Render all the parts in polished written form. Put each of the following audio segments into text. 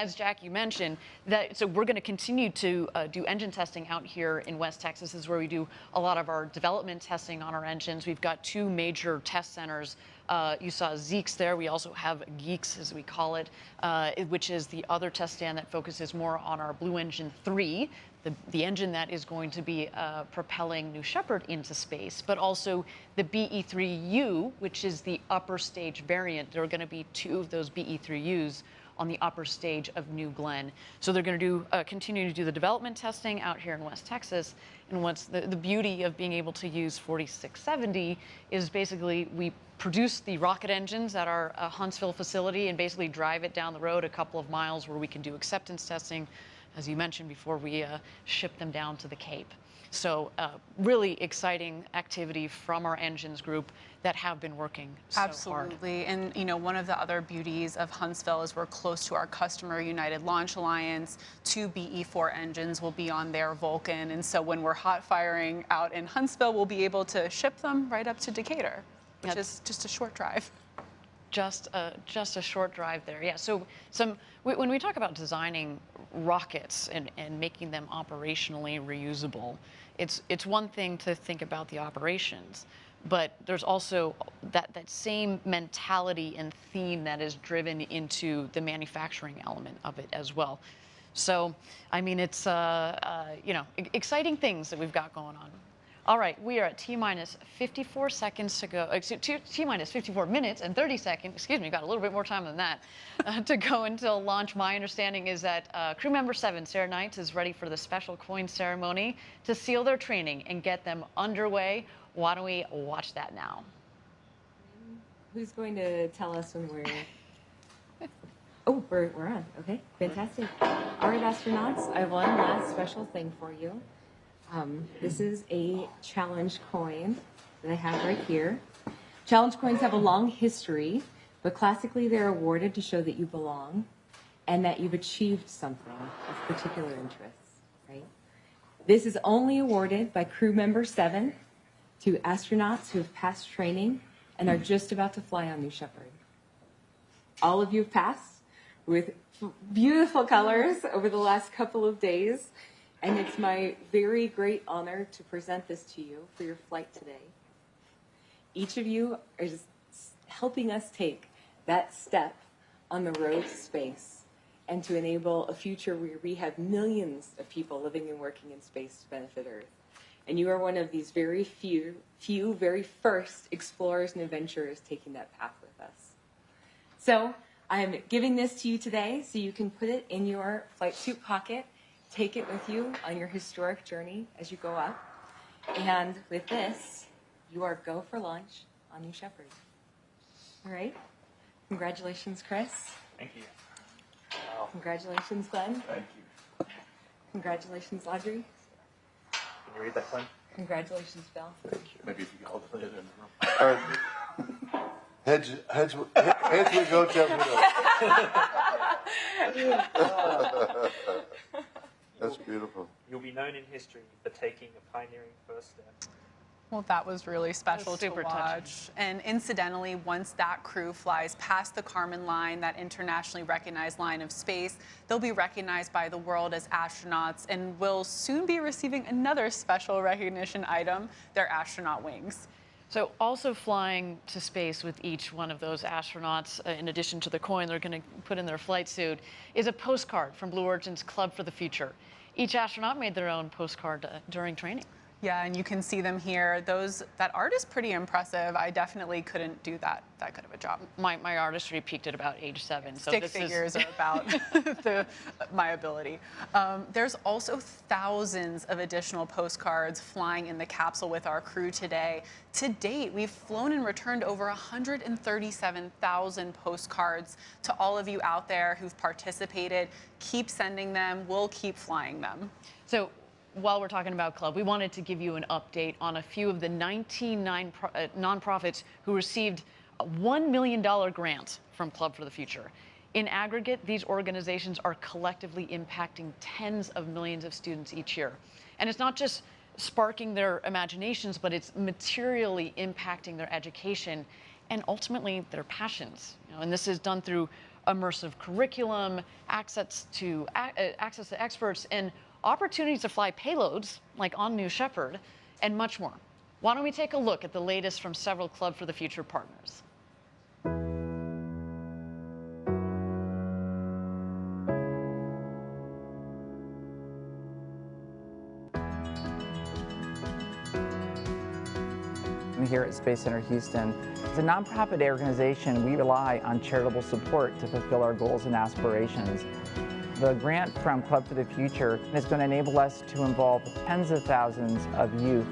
as Jackie mentioned, so we're going to continue to do engine testing out here in West Texas. This is where we do a lot of our development testing on our engines. We've got 2 major test centers. You saw Zeeks there. We also have Geeks, as we call it, which is the other test stand that focuses more on our Blue Engine 3, the engine that is going to be propelling New Shepard into space, but also the BE-3U, which is the upper stage variant. There are going to be 2 of those BE-3Us on the upper stage of New Glenn. So they're going to continue to do the development testing out here in West Texas. And what's the beauty of being able to use 4670 is basically we produce the rocket engines at our Huntsville facility and basically drive it down the road a couple of miles where we can do acceptance testing, as you mentioned, before we ship them down to the Cape. So really exciting activity from our engines group that have been working so Absolutely. hard. And, you know, one of the other beauties of Huntsville is we're close to our customer, United Launch Alliance. 2 BE-4 engines will be on their Vulcan. And so when we're hot firing out in Huntsville, we'll be able to ship them right up to Decatur, which is just a short drive. Just a short drive there. Yeah, so when we talk about designing rockets and making them operationally reusable, it's one thing to think about the operations, but there's also that same mentality and theme that is driven into the manufacturing element of it as well. So, I mean, it's you know, exciting things that we've got going on. All right, we are at T-minus 54 seconds to go. T-minus 54 minutes and 30 seconds. Excuse me, got a little bit more time than that to go until launch. My understanding is that crew member 7, Sarah Knights, is ready for the special coin ceremony to seal their training and get them underway. Why don't we watch that now? Who's going to tell us when we're... Oh, we're on. Okay, fantastic. All right, astronauts, I have one last special thing for you. This is a challenge coin that I have right here. Challenge coins have a long history, but classically they're awarded to show that you belong and that you've achieved something of particular interest, right? This is only awarded by crew member 7 to astronauts who have passed training and are just about to fly on New Shepard. All of you have passed with beautiful colors over the last couple of days. And it's my very great honor to present this to you for your flight today. Each of you are just helping us take that step on the road to space and to enable a future where we have millions of people living and working in space to benefit Earth. And you are one of these very few very first explorers and adventurers taking that path with us. So I'm giving this to you today so you can put it in your flight suit pocket. Take it with you on your historic journey as you go up. And with this, you are go for launch on New Shepard. All right? Congratulations, Chris. Thank you. Wow. Congratulations, Glenn. Thank you. Congratulations, Audrey. Can you read that, Glenn? Congratulations, Bill. Thank you. Maybe if you can hold it in the room. All right. Heads we go, tails we go. That's beautiful. You'll be known in history for taking a pioneering first step. Well, that was really special to super watch. touching. And incidentally, once that crew flies past the Kármán line, that internationally recognized line of space, they'll be recognized by the world as astronauts and will soon be receiving another special recognition item, their astronaut wings. So also flying to space with each one of those astronauts, in addition to the coin they're going to put in their flight suit, is a postcard from Blue Origin's Club for the Future. Each astronaut made their own postcard during training. Yeah, and you can see them here. That art is pretty impressive. I definitely couldn't do that good of a job. My artistry peaked at about age 7. So Stick figures are about my ability. There's also thousands of additional postcards flying in the capsule with our crew today. To date, we've flown and returned over 137,000 postcards to all of you out there who've participated. Keep sending them. We'll keep flying them. So while we're talking about Club, we wanted to give you an update on a few of the 19 nonprofits who received a $1 million grant from Club for the Future. In aggregate, these organizations are collectively impacting tens of millions of students each year. And it's not just sparking their imaginations, but it's materially impacting their education and ultimately their passions. And this is done through immersive curriculum, access to experts, and opportunities to fly payloads like on New Shepard, and much more. Why don't we take a look at the latest from several Club for the Future partners? Here at Space Center Houston. As a nonprofit organization, we rely on charitable support to fulfill our goals and aspirations. The grant from Club for the Future is going to enable us to involve tens of thousands of youth.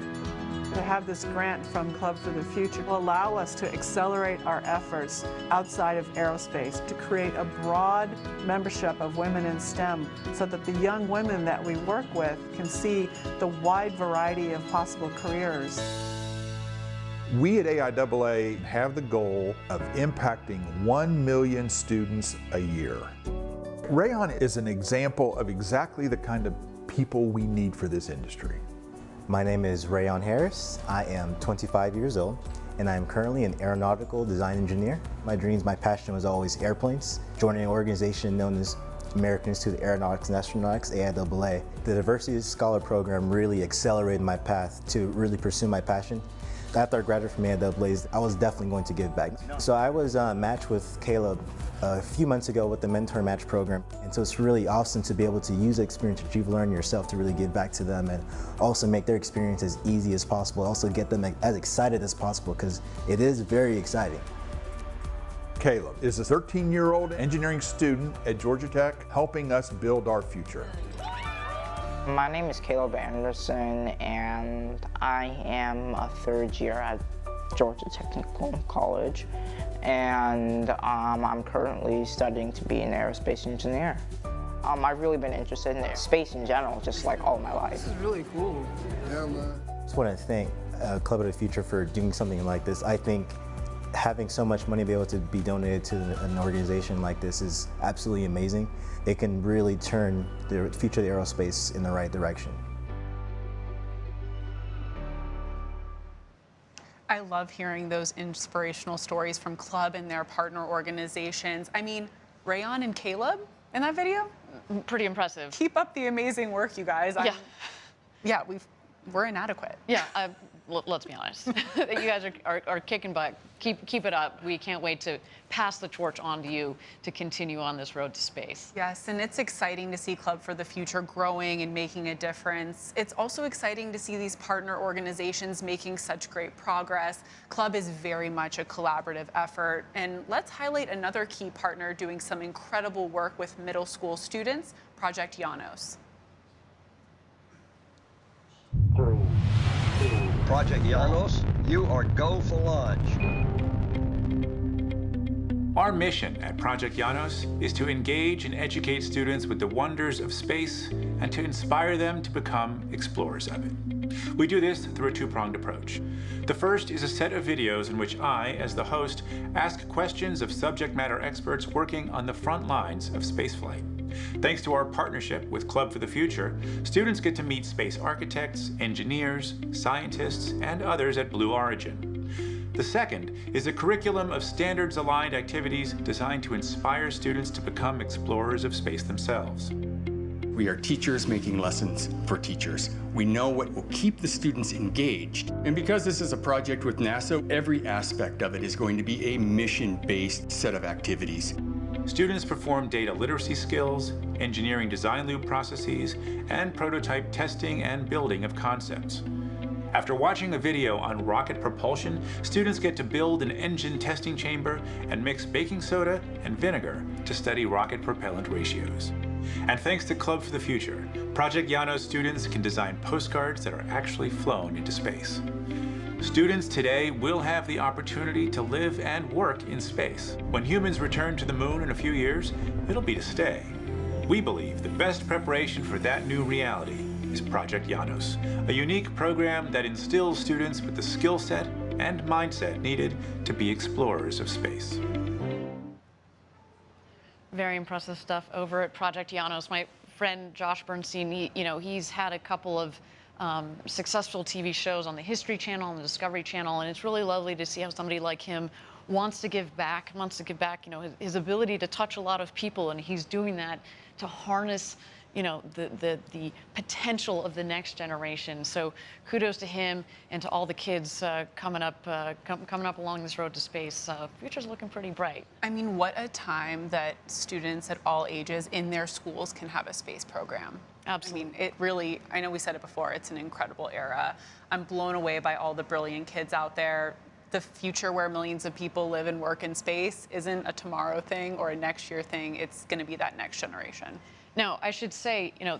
To have this grant from Club for the Future will allow us to accelerate our efforts outside of aerospace, to create a broad membership of women in STEM so that the young women that we work with can see the wide variety of possible careers. We at AIAA have the goal of impacting 1 million students a year. Rayon is an example of exactly the kind of people we need for this industry. My name is Rayon Harris. I am 25 years old, and I am currently an aeronautical design engineer. My dreams, my passion was always airplanes. Joining an organization known as American Institute of Aeronautics and Astronautics, AIAA. The Diversity Scholar Program really accelerated my path to really pursue my passion. After I graduated from AIAA, I was definitely going to give back. So I was matched with Caleb a few months ago with the Mentor Match program. And so it's really awesome to be able to use the experience that you've learned yourself to really give back to them and also make their experience as easy as possible. Also get them as excited as possible because it is very exciting. Caleb is a 13-year-old engineering student at Georgia Tech helping us build our future. My name is Caleb Anderson, and I am a third year at Georgia Technical College, and I'm currently studying to be an aerospace engineer. I've really been interested in space in general, just like all my life. This is really cool. Yeah, man. I just want to thank Club of the Future for doing something like this. I think having so much money to be able to be donated to an organization like this is absolutely amazing. It can really turn the future of the aerospace in the right direction. I love hearing those inspirational stories from Club and their partner organizations. I mean, Rayon and Caleb in that video? Pretty impressive. Keep up the amazing work, you guys. Yeah. We're inadequate. Yeah, let's be honest. You guys are kicking butt. Keep it up. We can't wait to pass the torch on to you to continue on this road to space. Yes, and it's exciting to see Club for the Future growing and making a difference. It's also exciting to see these partner organizations making such great progress. Club is very much a collaborative effort. And let's highlight another key partner doing some incredible work with middle school students, Project Janos. Project Janos, you are go for launch. Our mission at Project Janos is to engage and educate students with the wonders of space and to inspire them to become explorers of it. We do this through a two-pronged approach. The first is a set of videos in which I, as the host, ask questions of subject matter experts working on the front lines of spaceflight. Thanks to our partnership with Club for the Future, students get to meet space architects, engineers, scientists, and others at Blue Origin. The second is a curriculum of standards-aligned activities designed to inspire students to become explorers of space themselves. We are teachers making lessons for teachers. We know what will keep the students engaged. And because this is a project with NASA, every aspect of it is going to be a mission-based set of activities. Students perform data literacy skills, engineering design loop processes, and prototype testing and building of concepts. After watching a video on rocket propulsion, students get to build an engine testing chamber and mix baking soda and vinegar to study rocket propellant ratios. And thanks to Club for the Future, Project Janos students can design postcards that are actually flown into space. Students today will have the opportunity to live and work in space. When humans return to the moon in a few years, it'll be to stay. We believe the best preparation for that new reality is Project Janos, a unique program that instills students with the skill set and mindset needed to be explorers of space. Very impressive stuff over at Project Janos. My friend Josh Bernstein, he's had a couple of successful TV shows on the History Channel and the Discovery Channel, and it's really lovely to see how somebody like him wants to give back, you know, his ability to touch a lot of people, and he's doing that to harness, you know, the potential of the next generation. So kudos to him and to all the kids coming up along this road to space. Future's looking pretty bright. I mean, what a time that students at all ages in their schools can have a space program. Absolutely. I mean, it really, I know we said it before, it's an incredible era. I'm blown away by all the brilliant kids out there. The future where millions of people live and work in space isn't a tomorrow thing or a next year thing. It's going to be that next generation. Now, I should say, you know,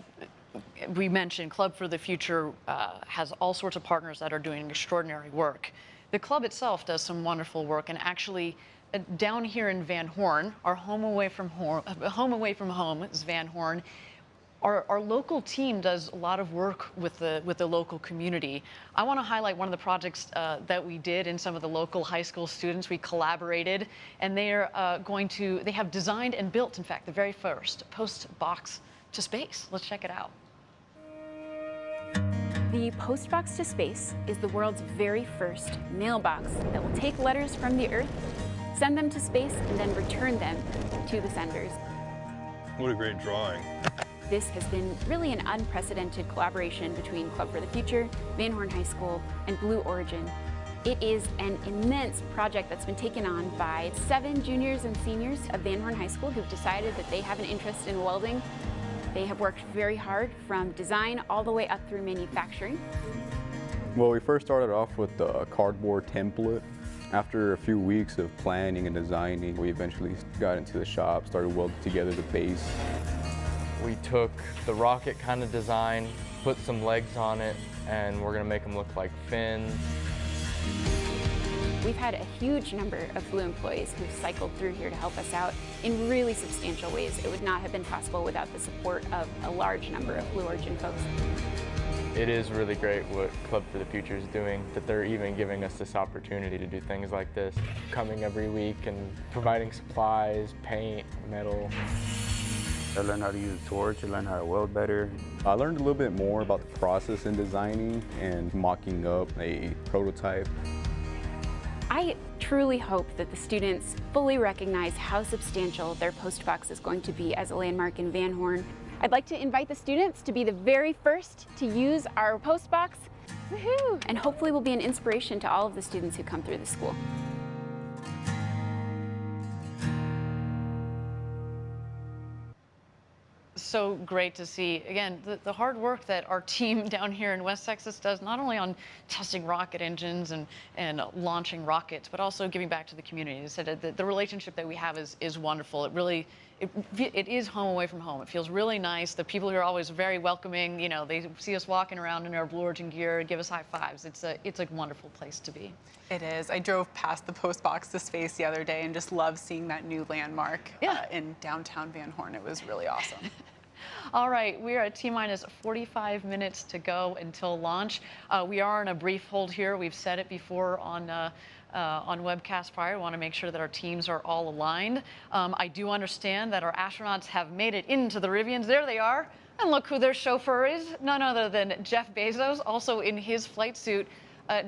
we mentioned Club for the Future has all sorts of partners that are doing extraordinary work. The club itself does some wonderful work, and actually down here in Van Horn, our home away from home is Van Horn. Our local team does a lot of work with the local community. I want to highlight one of the projects that we did in some of the local high school students. We collaborated, and they have designed and built, in fact, the very first post box to space. Let's check it out. The post box to space is the world's very first mailbox that will take letters from the Earth, send them to space, and then return them to the senders. What a great drawing. This has been really an unprecedented collaboration between Club for the Future, Van Horn High School, and Blue Origin. It is an immense project that's been taken on by 7 juniors and seniors of Van Horn High School who've decided that they have an interest in welding. They have worked very hard from design all the way up through manufacturing. Well, we first started off with the cardboard template. After a few weeks of planning and designing, we eventually got into the shop, started welding together the base. We took the rocket kind of design, put some legs on it, and we're gonna make them look like fins. We've had a huge number of Blue employees who've cycled through here to help us out in really substantial ways. It would not have been possible without the support of a large number of Blue Origin folks. It is really great what Club for the Future is doing, that they're even giving us this opportunity to do things like this, coming every week and providing supplies, paint, metal. I learned how to use a torch, I learned how to weld better. I learned a little bit more about the process in designing and mocking up a prototype. I truly hope that the students fully recognize how substantial their postbox is going to be as a landmark in Van Horn. I'd like to invite the students to be the very first to use our postbox. Woohoo! And hopefully will be an inspiration to all of the students who come through the school. So great to see, again, the hard work that our team down here in West Texas does, not only on testing rocket engines and launching rockets, but also giving back to the community. As I said, the relationship that we have is wonderful. It is home away from home. It feels really nice. The people here are always very welcoming. You know, they see us walking around in our Blue Origin gear, give us high fives. It's a wonderful place to be. It is. I drove past the post box to space the other day and just loved seeing that new landmark in downtown Van Horn. It was really awesome. All right, we are at T-minus 45 minutes to go until launch. We are on a brief hold here. We've said it before on webcast prior. We want to make sure that our teams are all aligned. I do understand that our astronauts have made it into the Rivians. There they are. And look who their chauffeur is. None other than Jeff Bezos, also in his flight suit.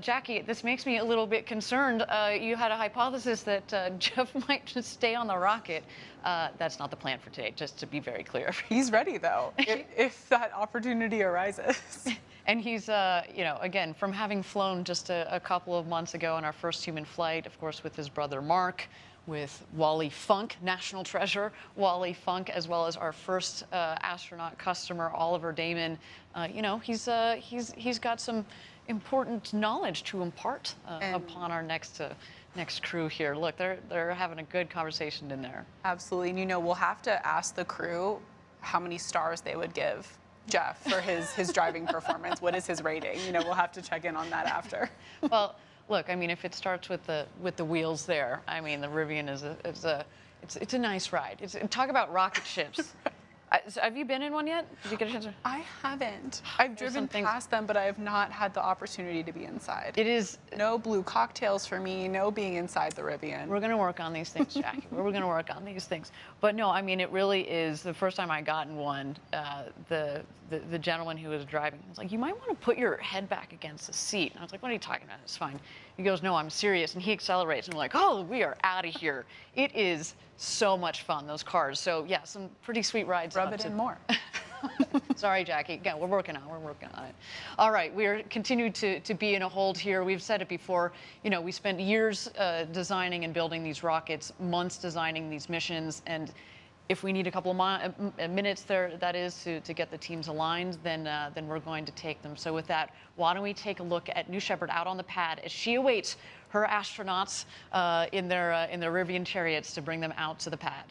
Jackie, this makes me a little bit concerned. You had a hypothesis that Jeff might just stay on the rocket. That's not the plan for today, just to be very clear. He's ready, though, if that opportunity arises. And he's, you know, again, from having flown just a couple of months ago on our first human flight, of course, with his brother Mark, with Wally Funk, national treasure, Wally Funk, as well as our first astronaut customer, Oliver Damon. You know, he's got some important knowledge to impart upon our next crew here. Look, they're having a good conversation in there. Absolutely, and you know, we'll have to ask the crew how many stars they would give Jeff for his driving performance. What is his rating? You know, we'll have to check in on that after. Well, look, I mean, if it starts with the wheels there, I mean, the Rivian it's a nice ride. Talk about rocket ships. So have you been in one yet? Did you get a chance? I haven't. I've driven past them, but I have not had the opportunity to be inside. It is no blue cocktails for me. No being inside the Rivian. We're going to work on these things, Jackie. We're going to work on these things. But no, I mean, it really is. The first time I got in one, the gentleman who was driving was like, "You might want to put your head back against the seat." And I was like, "What are you talking about? It's fine." He goes, "No, I'm serious." And he accelerates, and we're like, "Oh, we are out of here." It is so much fun, those cars. So yeah, some pretty sweet rides. Rub it in more. Sorry, Jackie. Again, we're working on it. All right, we are continuing to be in a hold here. We've said it before. You know, we spent years designing and building these rockets, months designing these missions, and if we need a couple of minutes there, that is, to get the teams aligned, then we're going to take them. So with that, why don't we take a look at New Shepard out on the pad as she awaits her astronauts in their Rivian chariots to bring them out to the pad.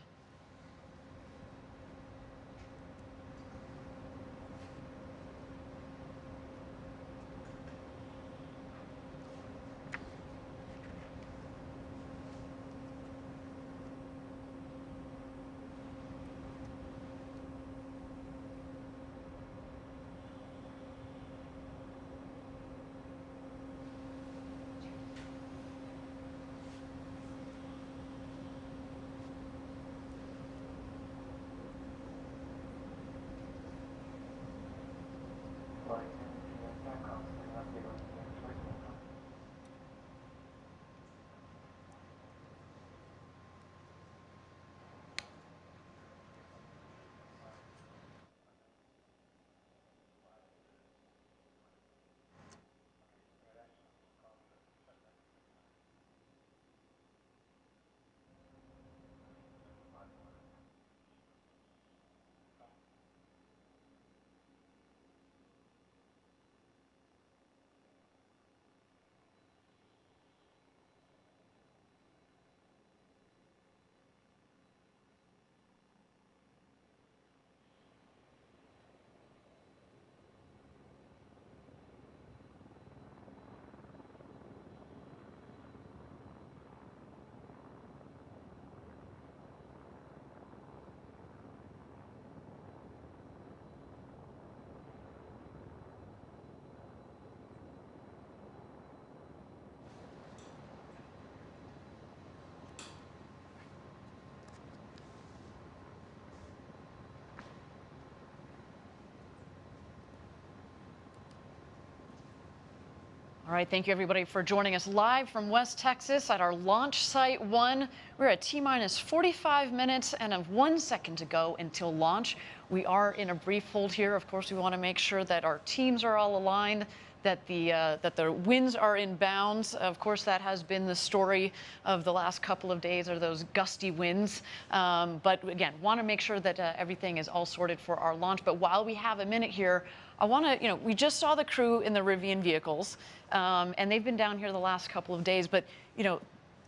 All right, thank you everybody for joining us live from West Texas at our launch site 1. We're at T-minus 45 minutes and 1 second to go until launch. We are in a brief hold here. Of course, we want to make sure that our teams are all aligned, that the winds are in bounds. Of course, that has been the story of the last couple of days, are those gusty winds. But again, want to make sure that everything is all sorted for our launch. But while we have a minute here, I want to, we just saw the crew in the Rivian vehicles, and they've been down here the last couple of days. But,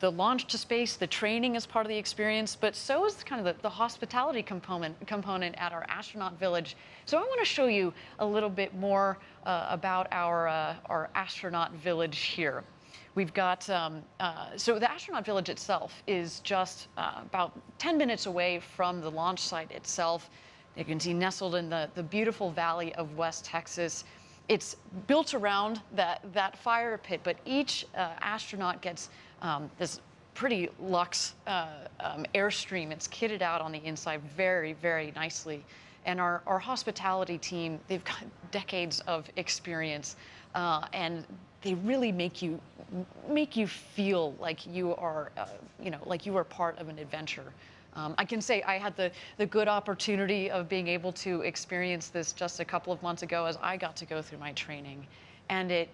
the launch to space, the training is part of the experience, but so is kind of the hospitality component at our Astronaut Village. So I want to show you a little bit more about our Astronaut Village here. We've got, so the Astronaut Village itself is just about 10 minutes away from the launch site itself. You can see nestled in the beautiful valley of West Texas. It's built around that fire pit, but each astronaut gets this pretty luxe airstream. It's kitted out on the inside very, very nicely. And our hospitality team, they've got decades of experience, and they really make you feel like you are, like you are part of an adventure. I can say I had the good opportunity of being able to experience this just a couple of months ago as I got to go through my training, and it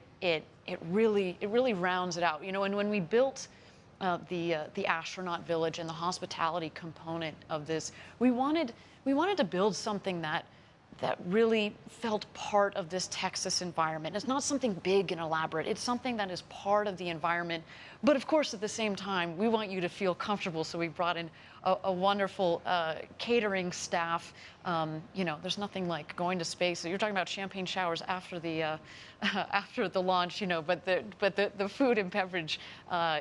really rounds it out. And when we built the Astronaut Village and the hospitality component of this, we wanted to build something that really felt part of this Texas environment. It's not something big and elaborate. It's something that is part of the environment. But of course, at the same time, we want you to feel comfortable. So we brought in a wonderful catering staff. There's nothing like going to space. So you're talking about champagne showers after the launch, But the food and beverage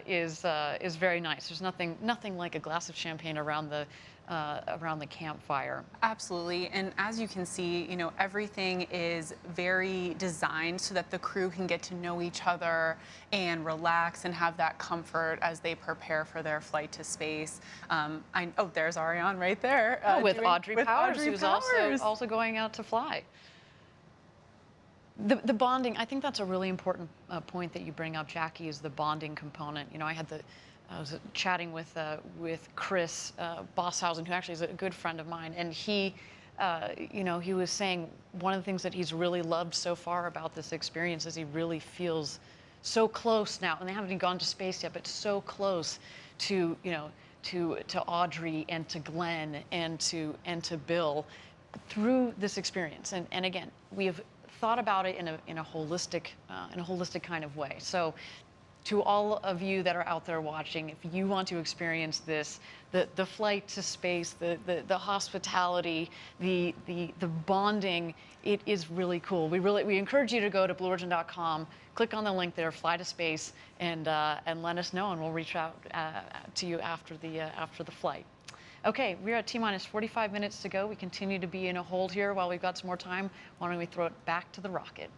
is very nice. There's nothing like a glass of champagne around the around the campfire. Absolutely, and as you can see, you know, everything is very designed so that the crew can get to know each other and relax and have that comfort as they prepare for their flight to space. Oh, there's Ariane right there. With Audrey Powers, Audrey who's Powers. also going out to fly. The bonding, I think that's a really important point that you bring up, Jackie, is the bonding component. You know, I was chatting with Chris Boshuizen, who actually is a good friend of mine, and he, you know, he was saying one of the things that he's really loved so far about this experience is he really feels so close now, and they haven't even gone to space yet, but so close to, you know, to Audrey and to Glen and to Bill through this experience. And again, we have thought about it in a holistic kind of way. So, to all of you that are out there watching, if you want to experience this, the flight to space, the hospitality, the bonding, it is really cool. We encourage you to go to blueorigin.com, click on the link there, fly to space, and let us know, and we'll reach out to you after the flight. Okay, we're at T-minus 45 minutes to go. We continue to be in a hold here while we've got some more time. Why don't we throw it back to the rocket?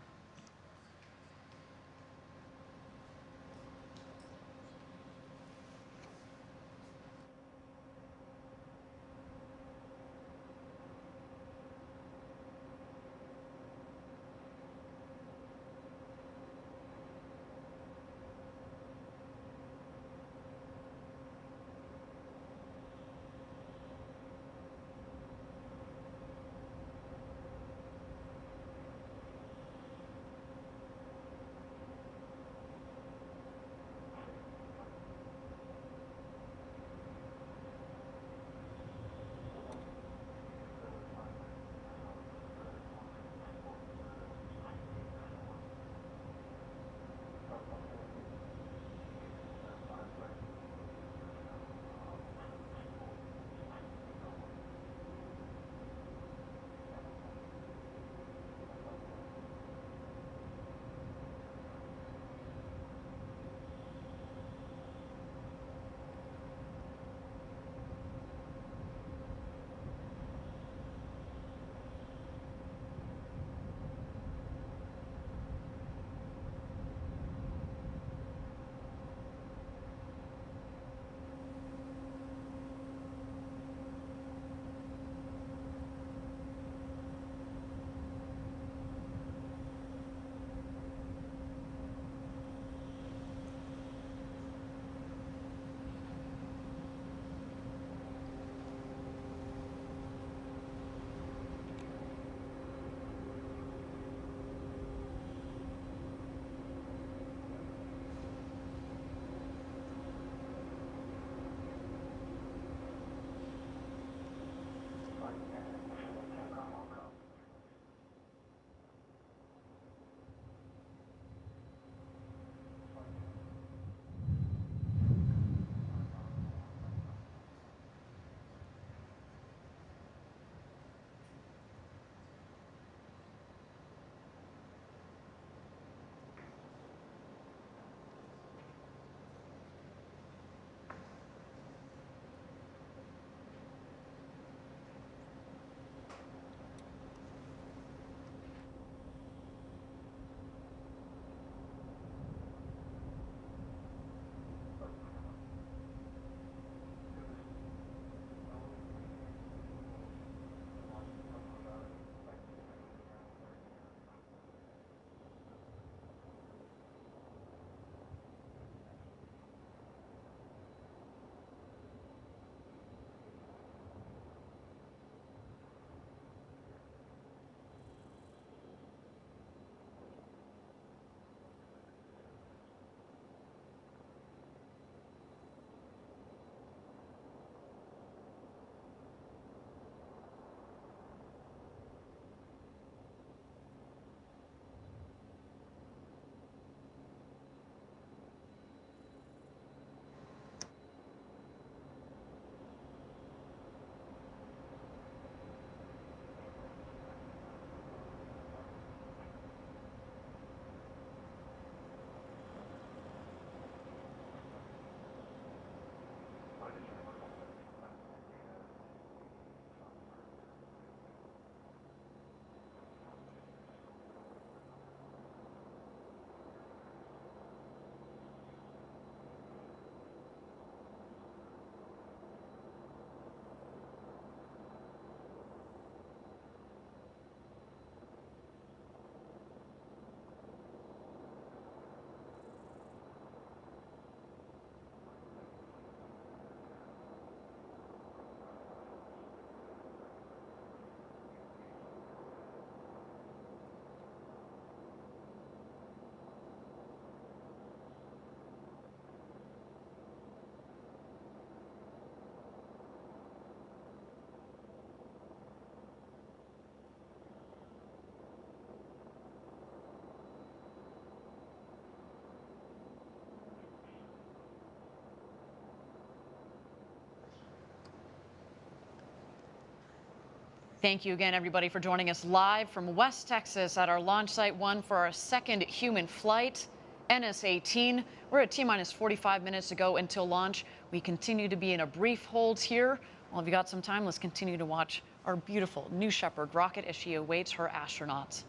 Thank you again, everybody, for joining us live from West Texas at our launch site 1 for our second human flight, NS-18. We're at T-minus 45 minutes to go until launch. We continue to be in a brief hold here. Well, if you got some time, let's continue to watch our beautiful New Shepard rocket as she awaits her astronauts.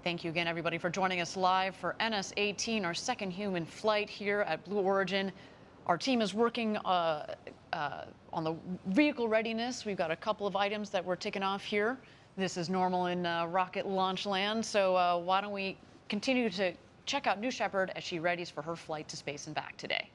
Thank you again, everybody, for joining us live for NS-18, our second human flight here at Blue Origin. Our team is working on the vehicle readiness. We've got a couple of items that we're ticking off here. This is normal in rocket launch land, so why don't we continue to check out New Shepard as she readies for her flight to space and back today.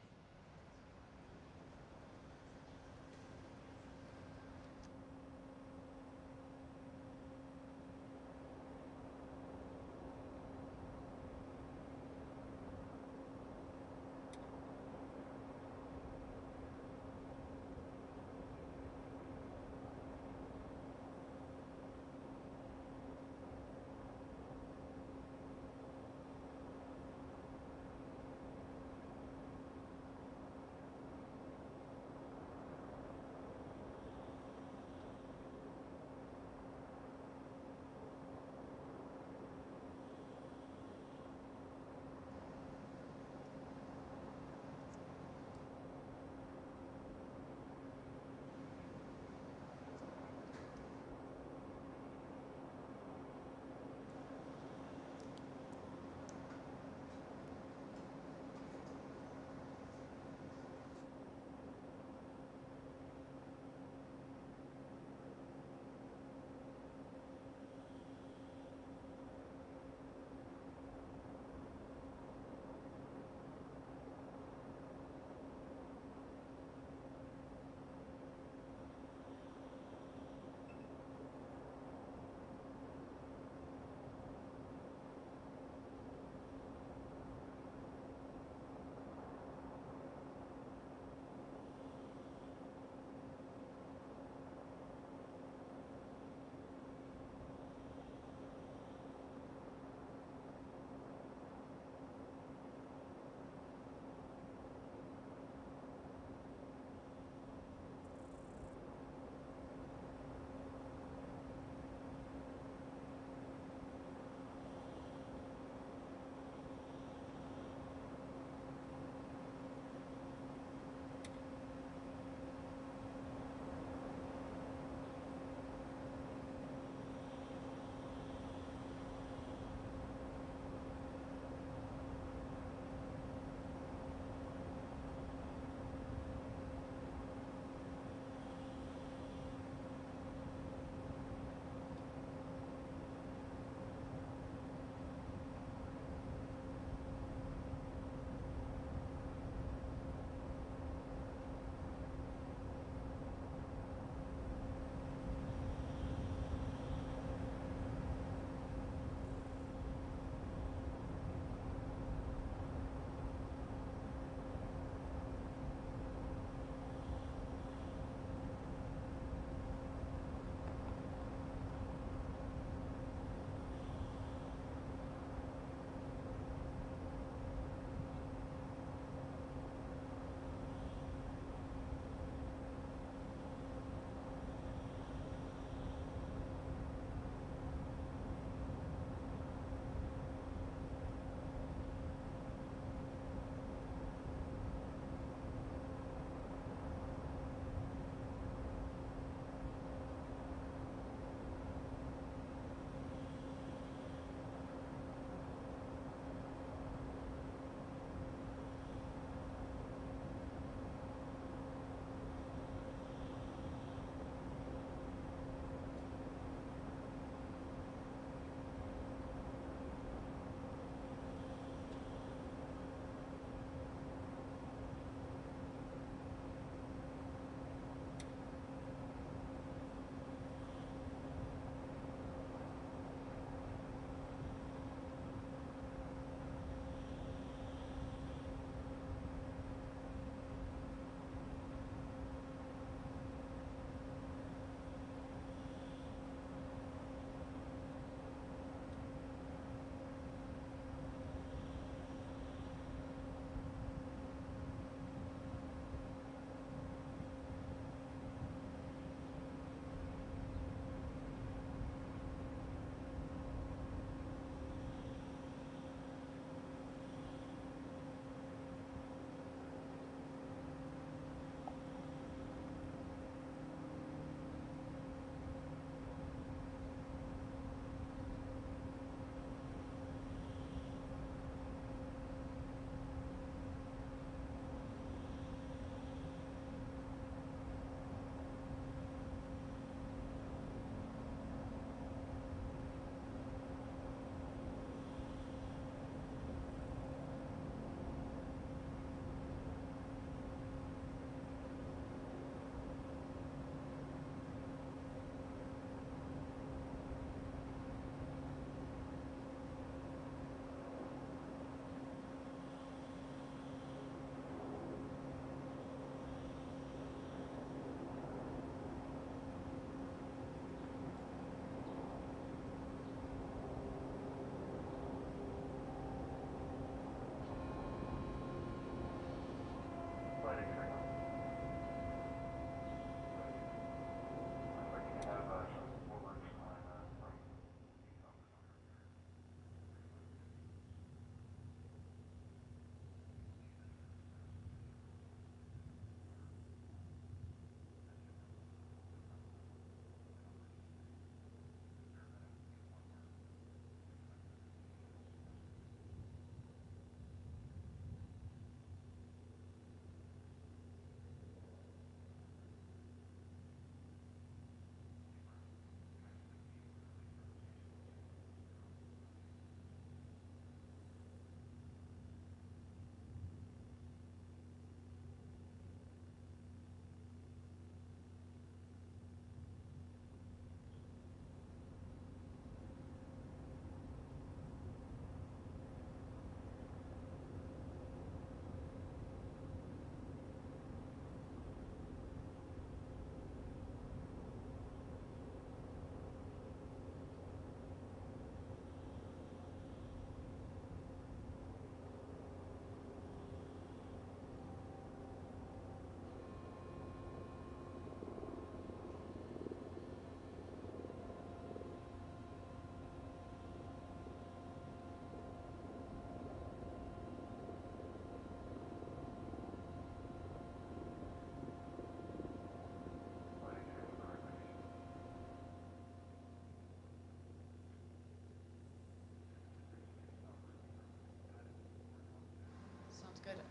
Good.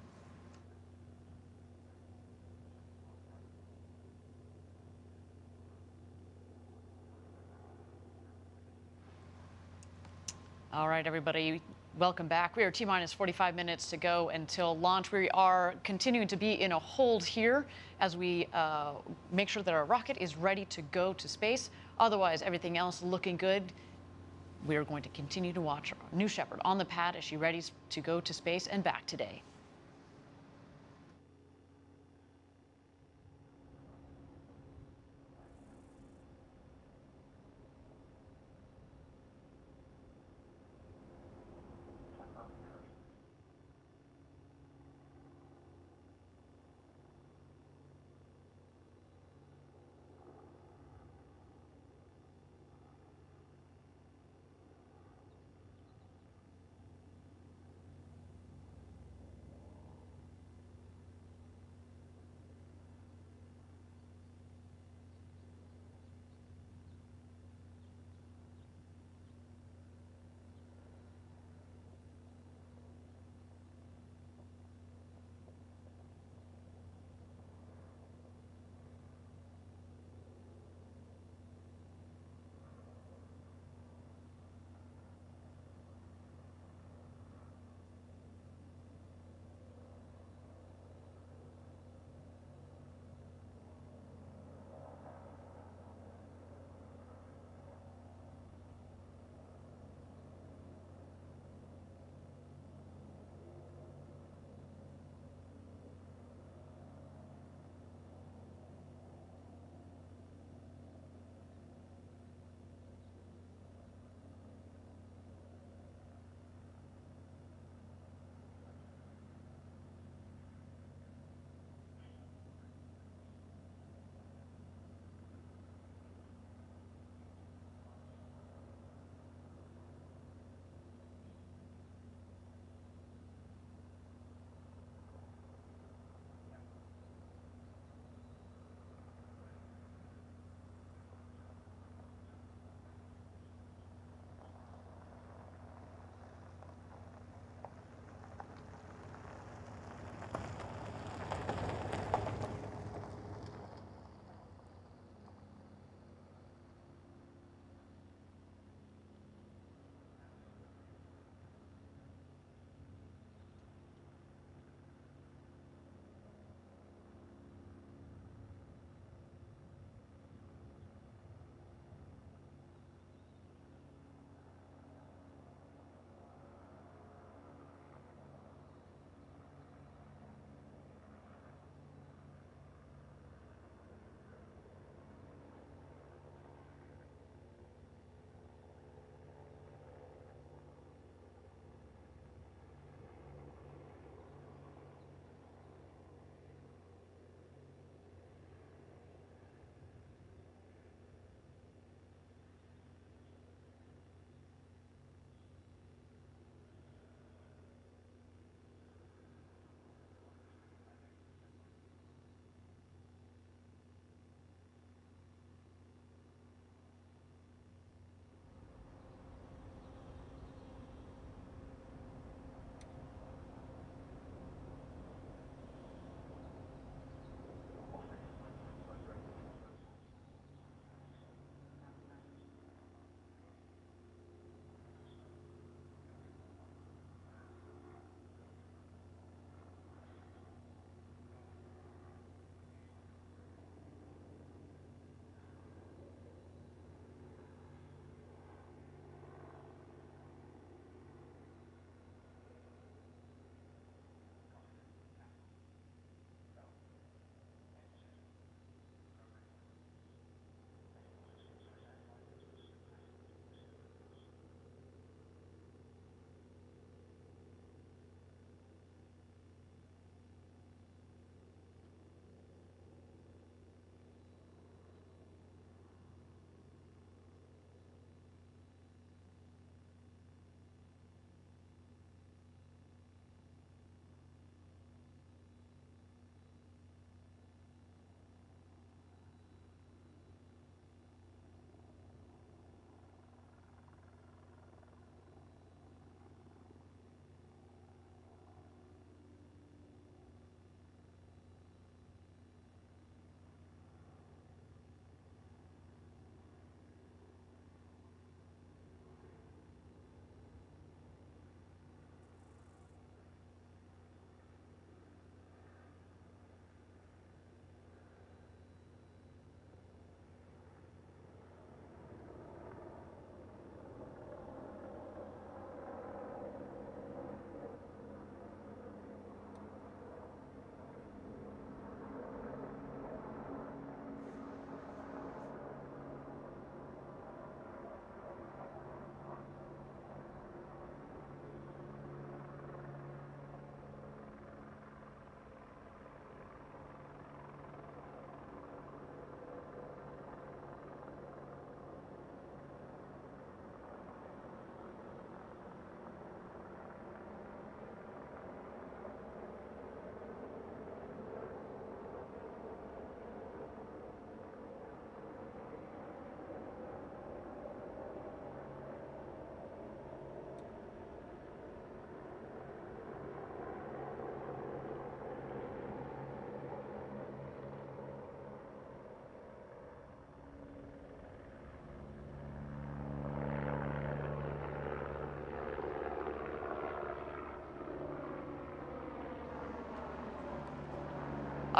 All right, everybody, welcome back. We are T-minus 45 minutes to go until launch. We are continuing to be in a hold here as we make sure that our rocket is ready to go to space. Otherwise, everything else looking good. We are going to continue to watch New Shepard on the pad as she readies to go to space and back today.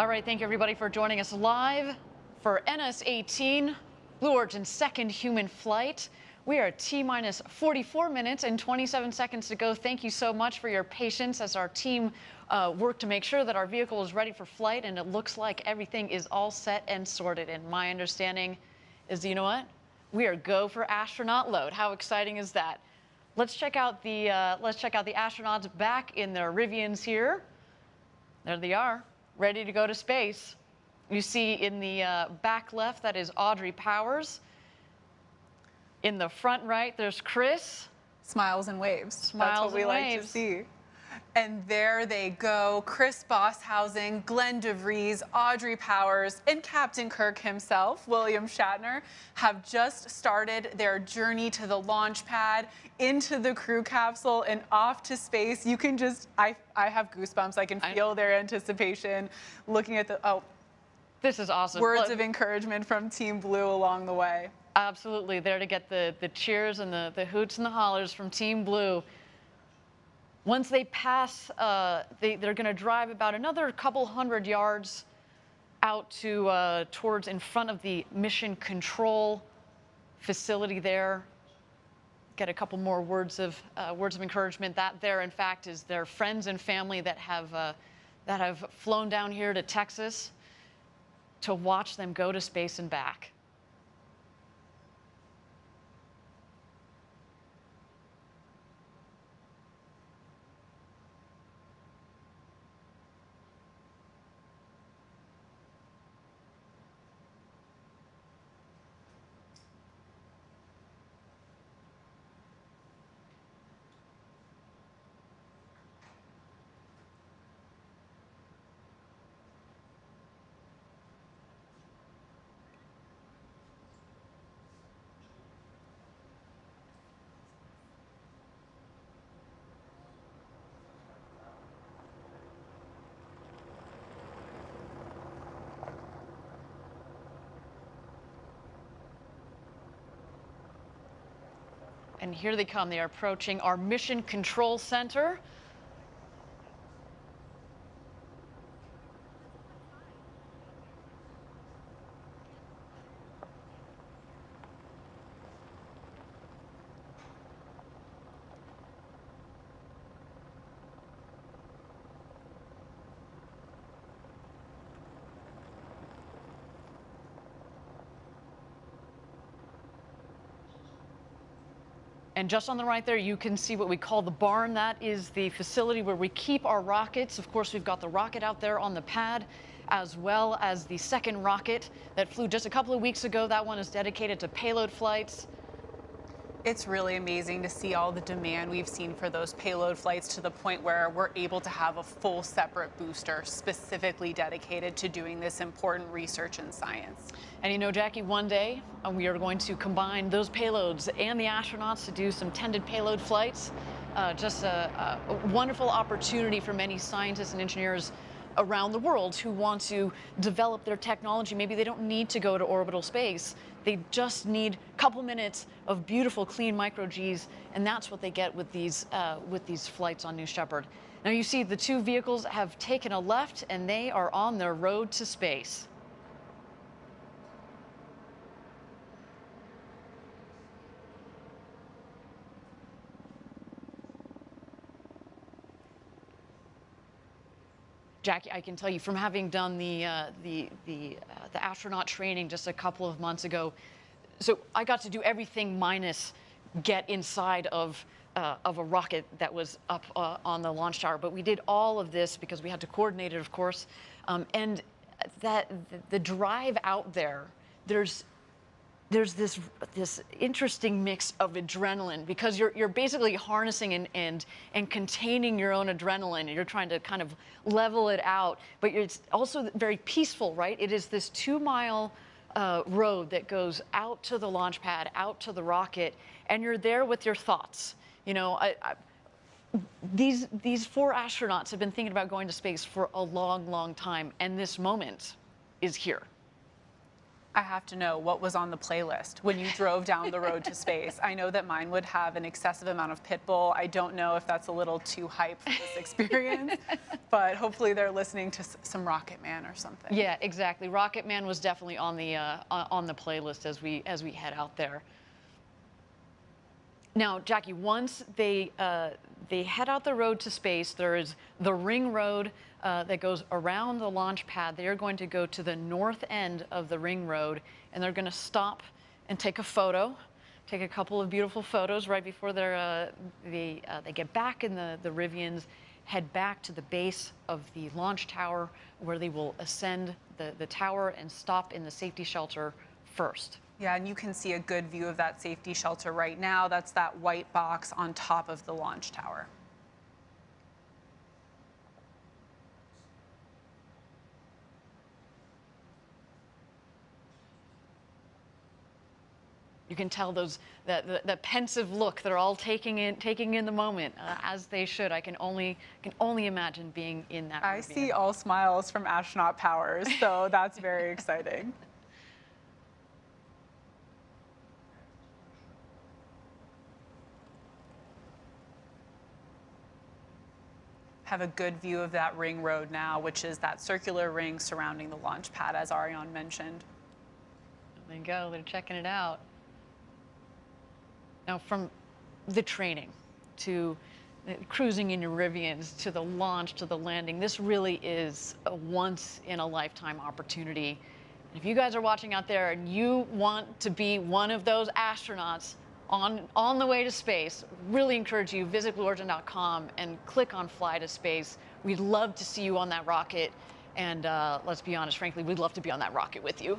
All right, thank you everybody for joining us live for NS-18, Blue Origin's second human flight. We are at T-minus 44 minutes and 27 seconds to go. Thank you so much for your patience as our team worked to make sure that our vehicle is ready for flight, and it looks like everything is all set and sorted. And my understanding is, you know what? We are go for astronaut load. How exciting is that? Let's check out the astronauts back in their Rivians here. There they are, ready to go to space. You see in the back left, that is Audrey Powers. In the front right, there's Chris. Smiles and waves. Smiles That's what we like to see. And there they go, Chris Boshuizen, Glen de Vries, Audrey Powers, and Captain Kirk himself, William Shatner, have just started their journey to the launch pad, into the crew capsule, and off to space. You can just, I have goosebumps. I can feel their anticipation looking at the, this is awesome. Words of encouragement from Team Blue along the way. Absolutely, there to get the cheers and the hoots and the hollers from Team Blue. Once they pass, they're going to drive about another couple hundred yards out to towards in front of the mission control facility there. Get a couple more words of encouragement. That there, in fact, is their friends and family that have flown down here to Texas to watch them go to space and back. And here they come. They are approaching our Mission Control Center. And just on the right there, you can see what we call the barn. That is the facility where we keep our rockets. Of course, we've got the rocket out there on the pad, as well as the second rocket that flew just a couple of weeks ago. That one is dedicated to payload flights. It's really amazing to see all the demand we've seen for those payload flights, to the point where we're able to have a full separate booster specifically dedicated to doing this important research and science. And you know, Jackie, one day we are going to combine those payloads and the astronauts to do some tended payload flights. Just a wonderful opportunity for many scientists and engineers around the world who want to develop their technology. Maybe they don't need to go to orbital space. They just need a couple minutes of beautiful, clean micro-Gs, and that's what they get with these flights on New Shepard. Now you see the two vehicles have taken a left, and they are on their road to space. Jackie, I can tell you from having done the astronaut training just a couple of months ago, so I got to do everything minus get inside of a rocket that was up on the launch tower. But we did all of this because we had to coordinate it, of course. And the drive out there, there's this interesting mix of adrenaline, because you're basically harnessing and containing your own adrenaline, and you're trying to kind of level it out. But it's also very peaceful, right? It is this 2-mile road that goes out to the launch pad, out to the rocket, and you're there with your thoughts. You know, these 4 astronauts have been thinking about going to space for a long, long time, and this moment is here. 'It's really amazing to see all the demand we've seen for those payload flights specifically dedicated to doing this important research and science. And you know, Jackie, one day we are going to combine those payloads and the astronauts to do some tended payload flights. Just a wonderful opportunity for many scientists and engineers around the world who want to develop their technology. Maybe they don't need to go to orbital space. They just need a couple minutes of beautiful, clean micro-Gs, and that's what they get with these flights on New Shepard. I have to know what was on the playlist when you drove down the road to space. I know that mine would have an excessive amount of Pitbull. I don't know if that's a little too hype for this experience, but hopefully they're listening to some Rocket Man or something. Yeah, exactly. Rocket Man was definitely on the playlist as we head out there. Now, Jackie, once they head out the road to space, there is the ring road that goes around the launch pad. They are going to go to the north end of the ring road, and they're going to stop and take a photo, take a couple of beautiful photos right before they get back in the Rivians, head back to the base of the launch tower, where they will ascend the tower and stop in the safety shelter first. Yeah, and you can see a good view of that safety shelter right now. That's that white box on top of the launch tower. You can tell the pensive look they're all taking in the moment, as they should. I can only imagine being in that. I see all smiles from Astronaut Powers, so that's very exciting. Have a good view of that ring road now, which is that circular ring surrounding the launch pad, as Ariane mentioned. There you go, they're checking it out. Now, from the training to cruising in your Rivians to the launch to the landing, this really is a once-in-a-lifetime opportunity. And if you guys are watching out there and you want to be one of those astronauts on the way to space, really encourage you, visit blueorigin.com and click on Fly to Space. We'd love to see you on that rocket. And let's be honest, frankly, we'd love to be on that rocket with you.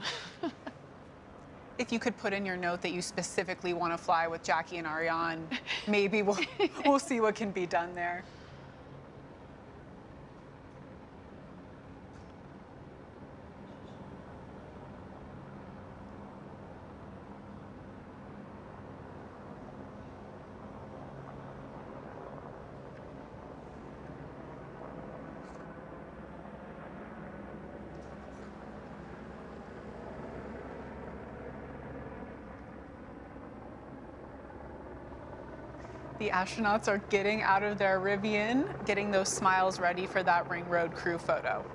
If you could put in your note that you specifically want to fly with Jackie and Ariane, maybe we'll see what can be done there. The astronauts are getting out of their Rivian, getting those smiles ready for that ring road crew photo.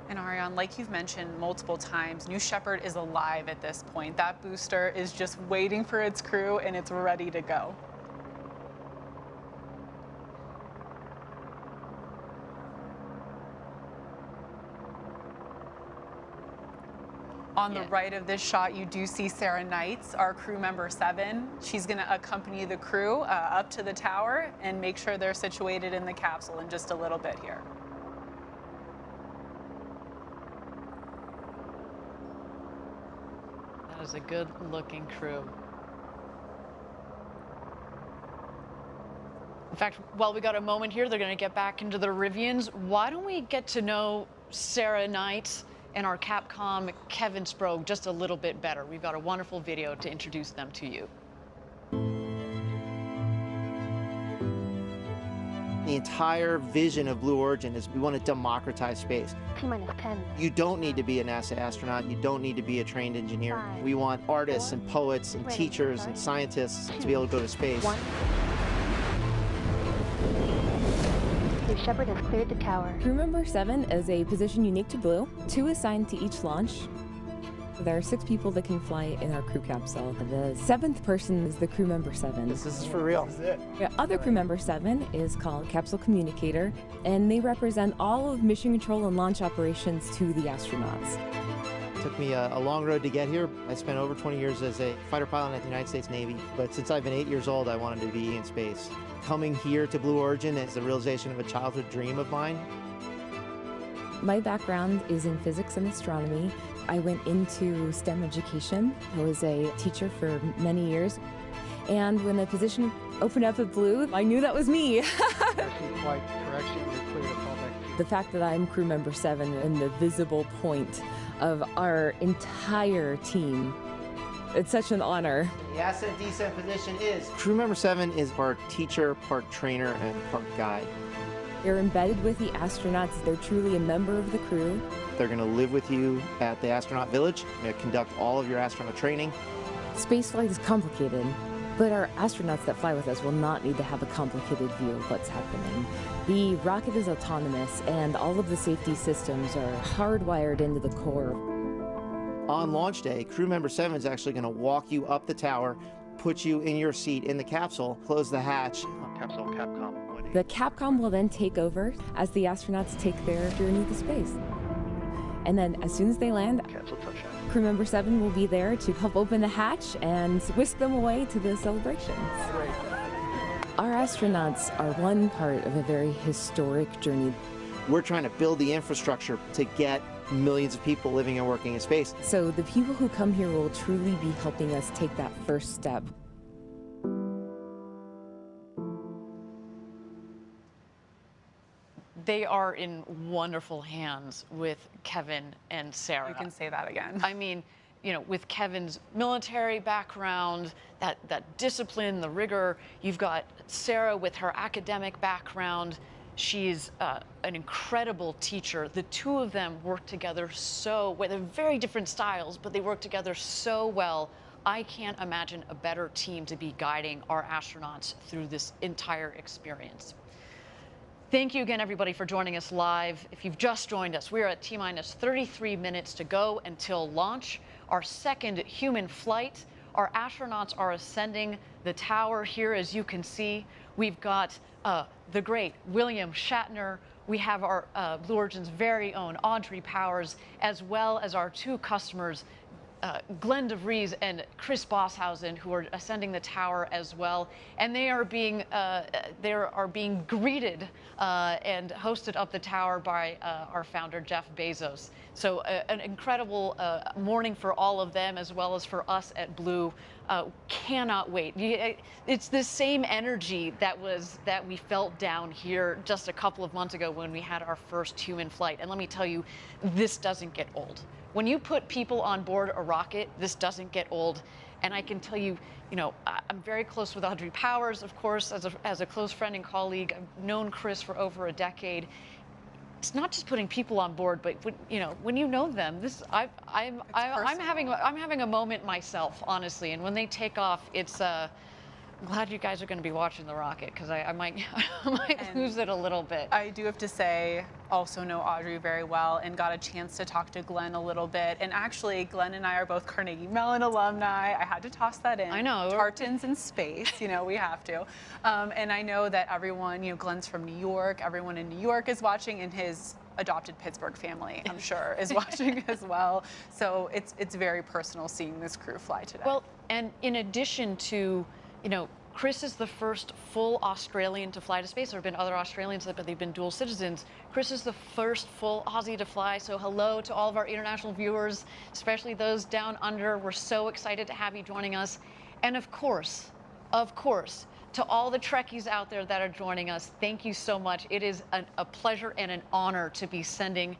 And Ariane, like you've mentioned multiple times, New Shepard is alive at this point. That booster is just waiting for its crew and it's ready to go. On the right of this shot, you do see Sarah Knights, our crew member 7. She's going to accompany the crew up to the tower and make sure they're situated in the capsule in just a little bit here. That is a good-looking crew. In fact, while we got a moment here, they're going to get back into the Rivians. Why don't we get to know Sarah Knights and our Capcom Kevin Sprague just a little bit better. We've got a wonderful video to introduce them to you. The entire vision of Blue Origin is we want to democratize space. T-minus 10. You don't need to be a NASA astronaut. You don't need to be a trained engineer. 5, we want artists 4, and poets and teachers and scientists to be able to go to space. 1. New Shepard has cleared the tower. Crew member 7 is a position unique to Blue. 2 assigned to each launch. There are 6 people that can fly in our crew capsule. The 7th person is the crew member 7. This is for real. This is it. The other crew member 7 is called Capsule Communicator, and they represent all of mission control and launch operations to the astronauts. It took me a long road to get here. I spent over 20 years as a fighter pilot at the United States Navy, but since I've been 8 years old, I wanted to be in space. Coming here to Blue Origin is the realization of a childhood dream of mine. My background is in physics and astronomy. I went into STEM education. I was a teacher for many years. And when the position opened up at Blue, I knew that was me. The fact that I'm crew member 7 and the visible point of our entire team It's such an honor. The ascent descent position is. Crew member 7 is part teacher, part trainer, and part guide. They're embedded with the astronauts. They're truly a member of the crew. They're going to live with you at the Astronaut Village. They're going to conduct all of your astronaut training. Spaceflight is complicated, but our astronauts that fly with us will not need to have a complicated view of what's happening. The rocket is autonomous, and all of the safety systems are hardwired into the core. On launch day, crew member 7 is actually going to walk you up the tower, put you in your seat in the capsule, close the hatch. Capsule Capcom. The Capcom will then take over as the astronauts take their journey to space. And then as soon as they land, crew member 7 will be there to help open the hatch and whisk them away to the celebrations. Our astronauts are one part of a very historic journey. We're trying to build the infrastructure to get millions of people living and working in space. So the people who come here will truly be helping us take that first step. They are in wonderful hands with Kevin and Sarah. You can say that again. I mean, you know, with Kevin's military background, that discipline, the rigor. You've got Sarah with her academic background. She's an incredible teacher. The two of them work together so well. They're very different styles, but they work together so well. I can't imagine a better team to be guiding our astronauts through this entire experience. Thank you again, everybody, for joining us live. If you've just joined us, we're at T-minus 33 minutes to go until launch, our second human flight. Our astronauts are ascending the tower here, as you can see. We've got the great William Shatner. We have our Blue Origin's very own Audrey Powers, as well as our two customers, Glen de Vries and Chris Boshuizen, who are ascending the tower as well, and they are being greeted and hosted up the tower by our founder Jeff Bezos. So an incredible morning for all of them, as well as for us at Blue. Cannot wait. It's the same energy that we felt down here just a couple of months ago when we had our first human flight. And let me tell you, this doesn't get old. When you put people on board a rocket, this doesn't get old. And I can tell you, you know, I'm very close with Audrey Powers, of course, as a close friend and colleague. I've known Chris for over a decade. It's not just putting people on board, but when you know them, I'm having a moment myself, honestly. And when they take off, it's I'm glad you guys are going to be watching the rocket, because I might lose it a little bit. I do have to say, also know Audrey very well and got a chance to talk to Glen a little bit. And actually, Glen and I are both Carnegie Mellon alumni. I had to toss that in. I know. Tartans in space, we have to. And I know that everyone, Glen's from New York. Everyone in New York is watching, and his adopted Pittsburgh family, I'm sure, is watching as well. So it's very personal seeing this crew fly today. Well, and in addition to, Chris is the first full Australian to fly to space. There have been other Australians, but they've been dual citizens. Chris is the first full Aussie to fly. So hello to all of our international viewers, especially those down under. We're so excited to have you joining us. And of course, to all the Trekkies out there that are joining us, thank you so much. It is a pleasure and an honor to be sending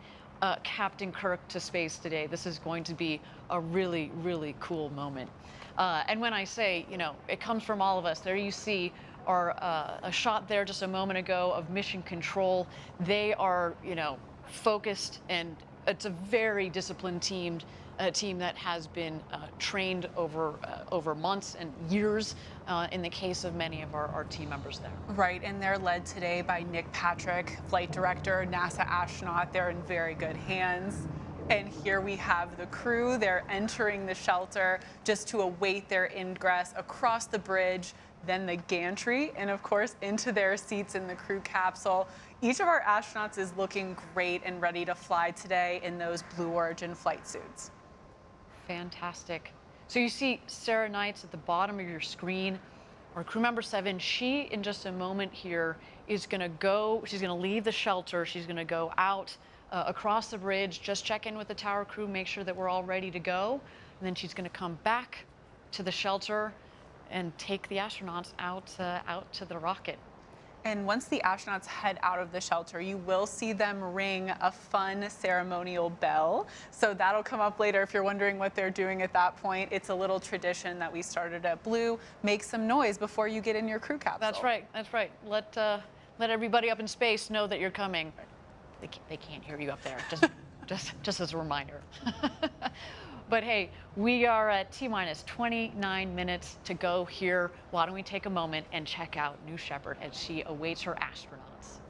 Captain Kirk to space today. This is going to be a really, really cool moment. And when I say, it comes from all of us, there you see a shot there just a moment ago of mission control. They are, focused, and it's a very disciplined team that has been trained over months and years in the case of many of our team members there. Right, and they're led today by Nick Patrick, flight director, NASA astronaut. They're in very good hands. And here we have the crew. They're entering the shelter just to await their ingress across the bridge, then the gantry, and of course into their seats in the crew capsule. Each of our astronauts is looking great and ready to fly today in those Blue Origin flight suits. Fantastic. So you see Sarah Knights at the bottom of your screen, or crew member 7. She, in just a moment here, is going to go, she's going to leave the shelter. She's going to go out across the bridge, just check in with the tower crew, make sure that we're all ready to go. And then she's going to come back to the shelter and take the astronauts out to the rocket. And once the astronauts head out of the shelter, you will see them ring a fun ceremonial bell. So that'll come up later if you're wondering what they're doing at that point. It's a little tradition that we started at Blue. Make some noise before you get in your crew capsule. That's right. That's right. Let everybody up in space know that you're coming. They can't hear you up there. Just as a reminder. But hey, we are at T-minus 29 minutes to go here. Why don't we take a moment and check out New Shepard as she awaits her astronauts.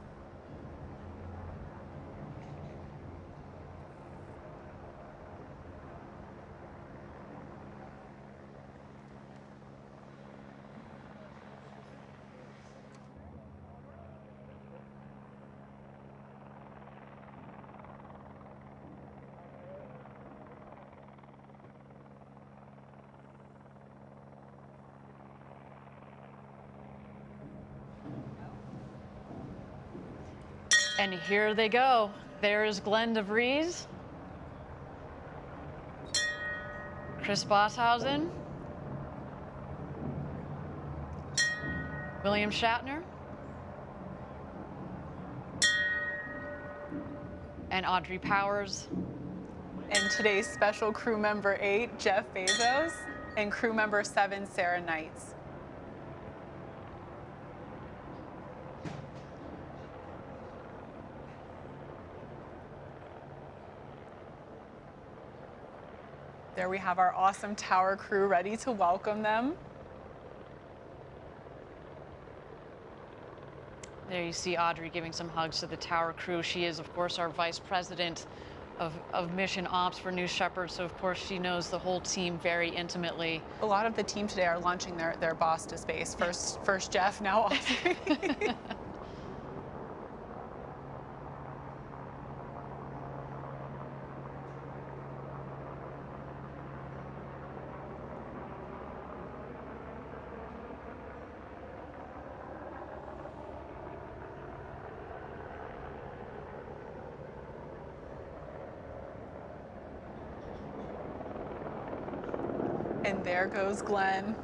And here they go. There's Glen de Vries, Chris Boshuizen, William Shatner, and Audrey Powers. And today's special crew member 8, Jeff Bezos, and crew member 7, Sarah Knights. There we have our awesome tower crew ready to welcome them. There you see Audrey giving some hugs to the tower crew. She is, of course, our vice president of mission ops for New Shepard, so of course she knows the whole team very intimately. A lot of the team today are launching their boss to space. First Jeff, now Audrey. And there goes Glen.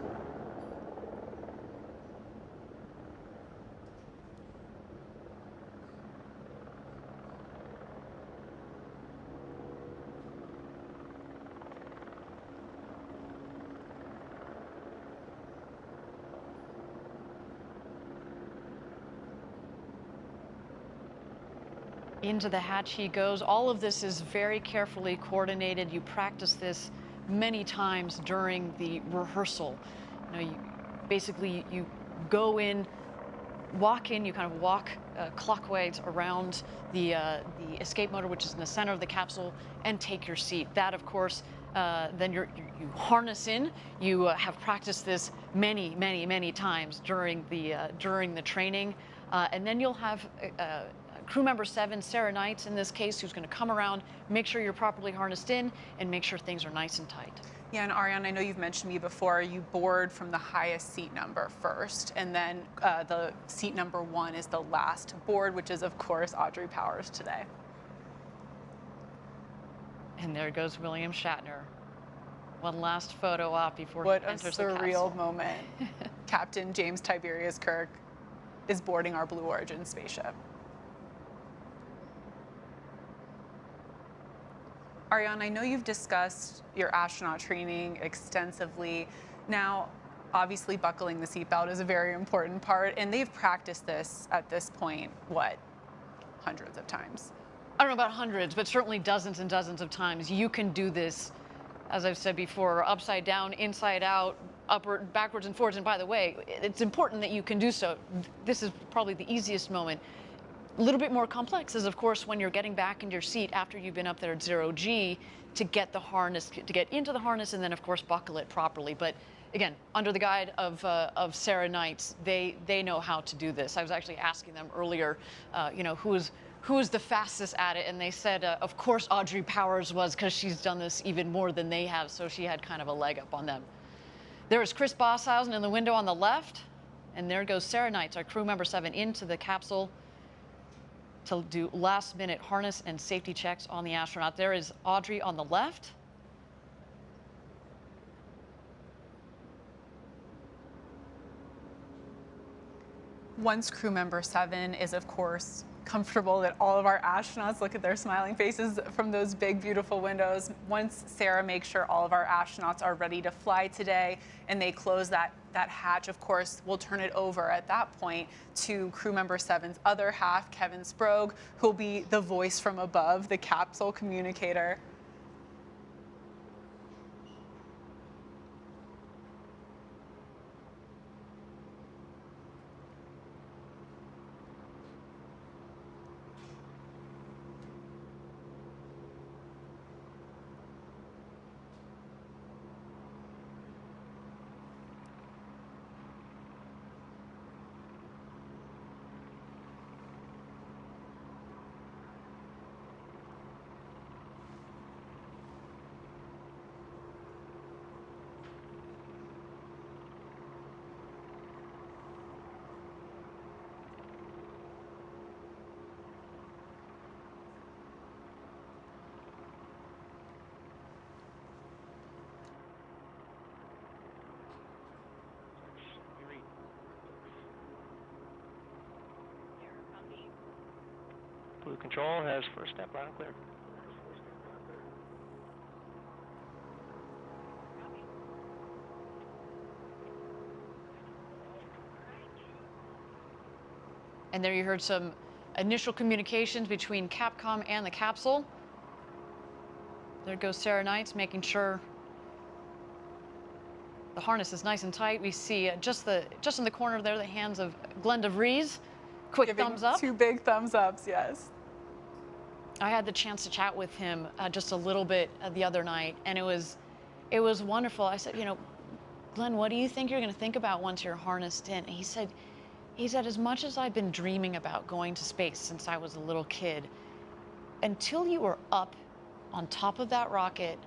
Into the hatch he goes. All of this is very carefully coordinated. You practice this many times during the rehearsal. You basically you go in, walk in, you kind of walk clockwise around the escape motor, which is in the center of the capsule, and take your seat. That, of course, then you harness in. You have practiced this many times during the training, and then you'll have crew member 7, Sarah Knights in this case, who's going to come around, make sure you're properly harnessed in, and make sure things are nice and tight. Yeah, and Ariane, I know you've mentioned to me before, you board from the highest seat number first, and then the seat number 1 is the last to board, which is, of course, Audrey Powers today. And there goes William Shatner. One last photo op before he enters the capsule. What a surreal moment. Captain James Tiberius Kirk is boarding our Blue Origin spaceship. Ariane, I know you've discussed your astronaut training extensively. Now, obviously buckling the seatbelt is a very important part, and they've practiced this at this point, what, hundreds of times? I don't know about hundreds, but certainly dozens and dozens of times. You can do this, as I've said before, upside down, inside out, upward, backwards, and forwards. And by the way, it's important that you can do so. This is probably the easiest moment. A little bit more complex is, of course, when you're getting back in your seat after you've been up there at 0G to get the harness, to get into the harness, and then, of course, buckle it properly. But again, under the guide of Sarah Knights, they know how to do this. I was actually asking them earlier, who is the fastest at it, and they said, of course, Audrey Powers was, because she's done this even more than they have, so she had kind of a leg up on them. There is Chris Boshuizen in the window on the left, and there goes Sarah Knights, our crew member 7, into the capsule to do last-minute harness and safety checks on the astronaut. There is Audrey on the left. Once crew member 7 is, of course, comfortable, that all of our astronauts look at their smiling faces from those big, beautiful windows. Once Sarah makes sure all of our astronauts are ready to fly today and they close that hatch, of course, we'll turn it over at that point to crew member 7's other half, Kevin Sprague, who'll be the voice from above, the capsule communicator. Blue Control has first step loud and clear. And there you heard some initial communications between Capcom and the capsule. There goes Sarah Knights, making sure the harness is nice and tight. We see just in the corner there the hands of Glen de Vries. Quick Giving thumbs up. 2 big thumbs ups, yes. I had the chance to chat with him just a little bit the other night, and it was wonderful. I said, you know, Glenn, what do you think you're going to think about once you're harnessed in? And he said, as much as I've been dreaming about going to space since I was a little kid, until you are up on top of that rocket,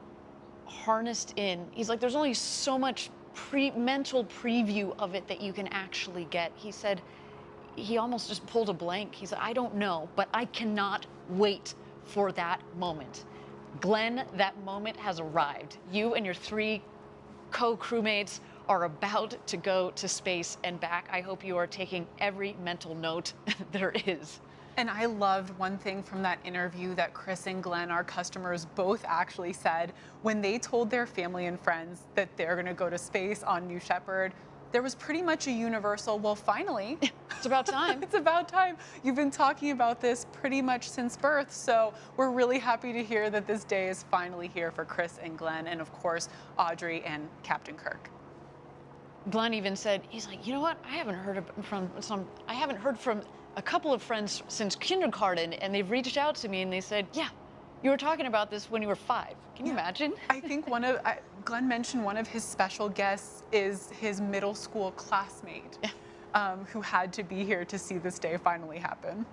harnessed in, he's like, there's only so much mental preview of it that you can actually get. He said, he almost just pulled a blank. He said, I don't know, but I cannot wait for that moment. Glenn, that moment has arrived. You and your 3 co-crewmates are about to go to space and back. I hope you are taking every mental note there is. And I loved one thing from that interview that Chris and Glenn, our customers, both actually said when they told their family and friends that they're going to go to space on New Shepard. There was pretty much a universal, well, finally. It's about time. It's about time. You've been talking about this pretty much since birth, so we're really happy to hear that this day is finally here for Chris and Glenn, and of course, Audrey and Captain Kirk. Glenn even said, he's like, you know what? I haven't heard from a couple of friends since kindergarten, and they've reached out to me and they said, yeah, you were talking about this when you were 5. Can you imagine? I think Glenn mentioned one of his special guests is his middle school classmate who had to be here to see this day finally happen.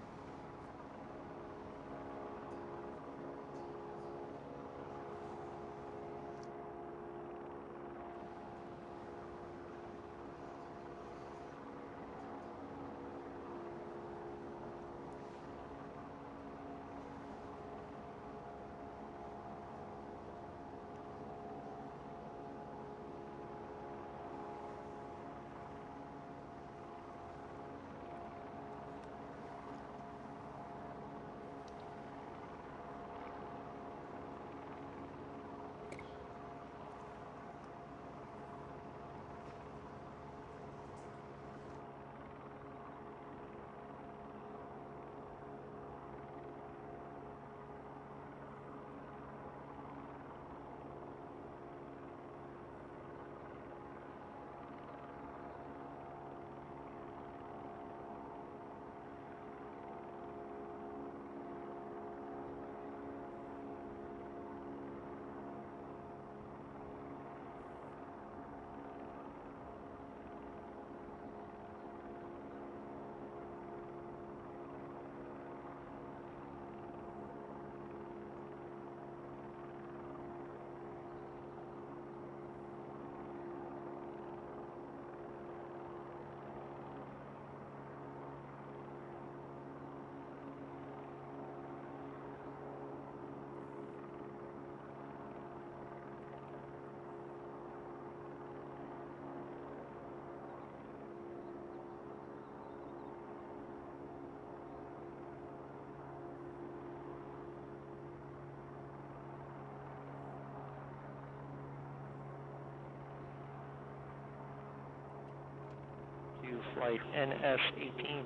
flight NS-18.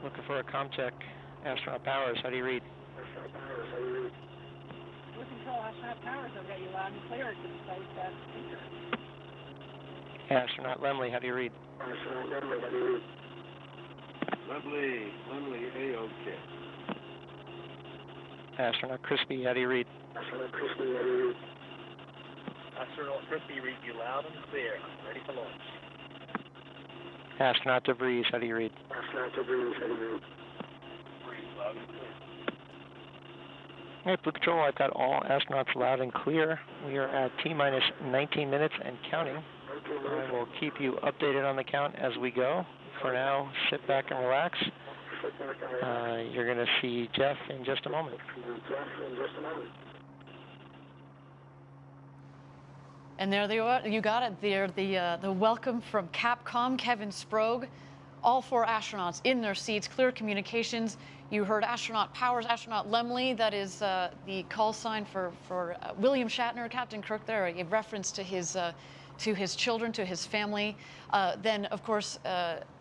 Looking for a comm check. Astronaut Powers, how do you read? With control, Astronaut Powers, I've got you loud and clear to the site that speaker. Astronaut Lemley, how do you read? Astronaut Lemley, how do you read? Lemley, A-OK. Astronaut Crispy, how do you read? Astronaut Crispy, how do you read? Astronaut Crispy reads you loud and clear. Ready for launch. Astronaut De Vries, how do you read? Astronaut De Vries, how do you read? Loud and clear. All right, Blue Control, I've got all astronauts loud and clear. We are at T-minus 19 minutes and counting. I will keep you updated on the count as we go. For now, sit back and relax. You're going to see Jeff in just a moment. And there they are. You got it there. The welcome from Capcom, Kevin Sprogge. All 4 astronauts in their seats, clear communications. You heard Astronaut Powers, Astronaut Lemley. That is the call sign for William Shatner, Captain Kirk there, a reference to his children, to his family. Then, of course,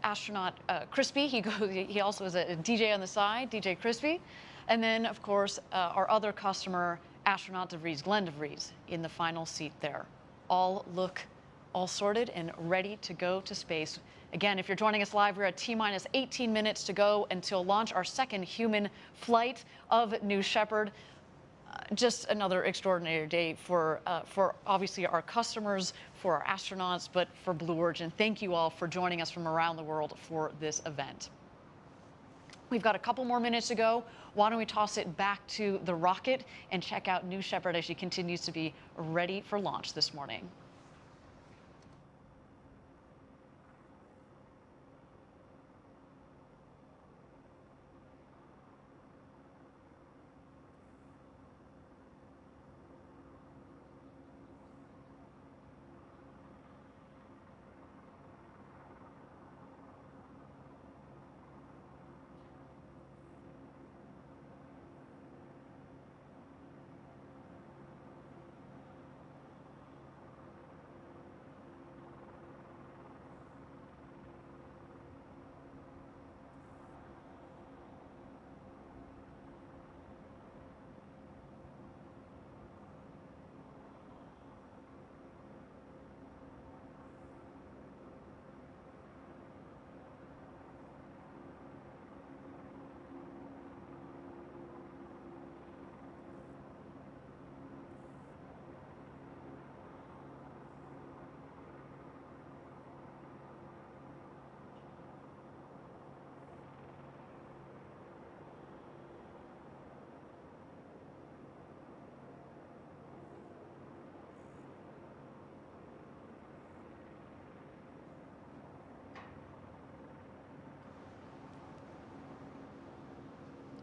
Astronaut Crispy. He also is a DJ on the side, DJ Crispy. And then, of course, our other customer, Astronaut De Vries, Glen de Vries, in the final seat there. All look all sorted and ready to go to space. Again, if you're joining us live, we're at T-minus 18 minutes to go until launch, our second human flight of New Shepard. Just another extraordinary day for obviously our customers, for our astronauts, but for Blue Origin. Thank you all for joining us from around the world for this event. We've got a couple more minutes to go. Why don't we toss it back to the rocket and check out New Shepard as she continues to be ready for launch this morning.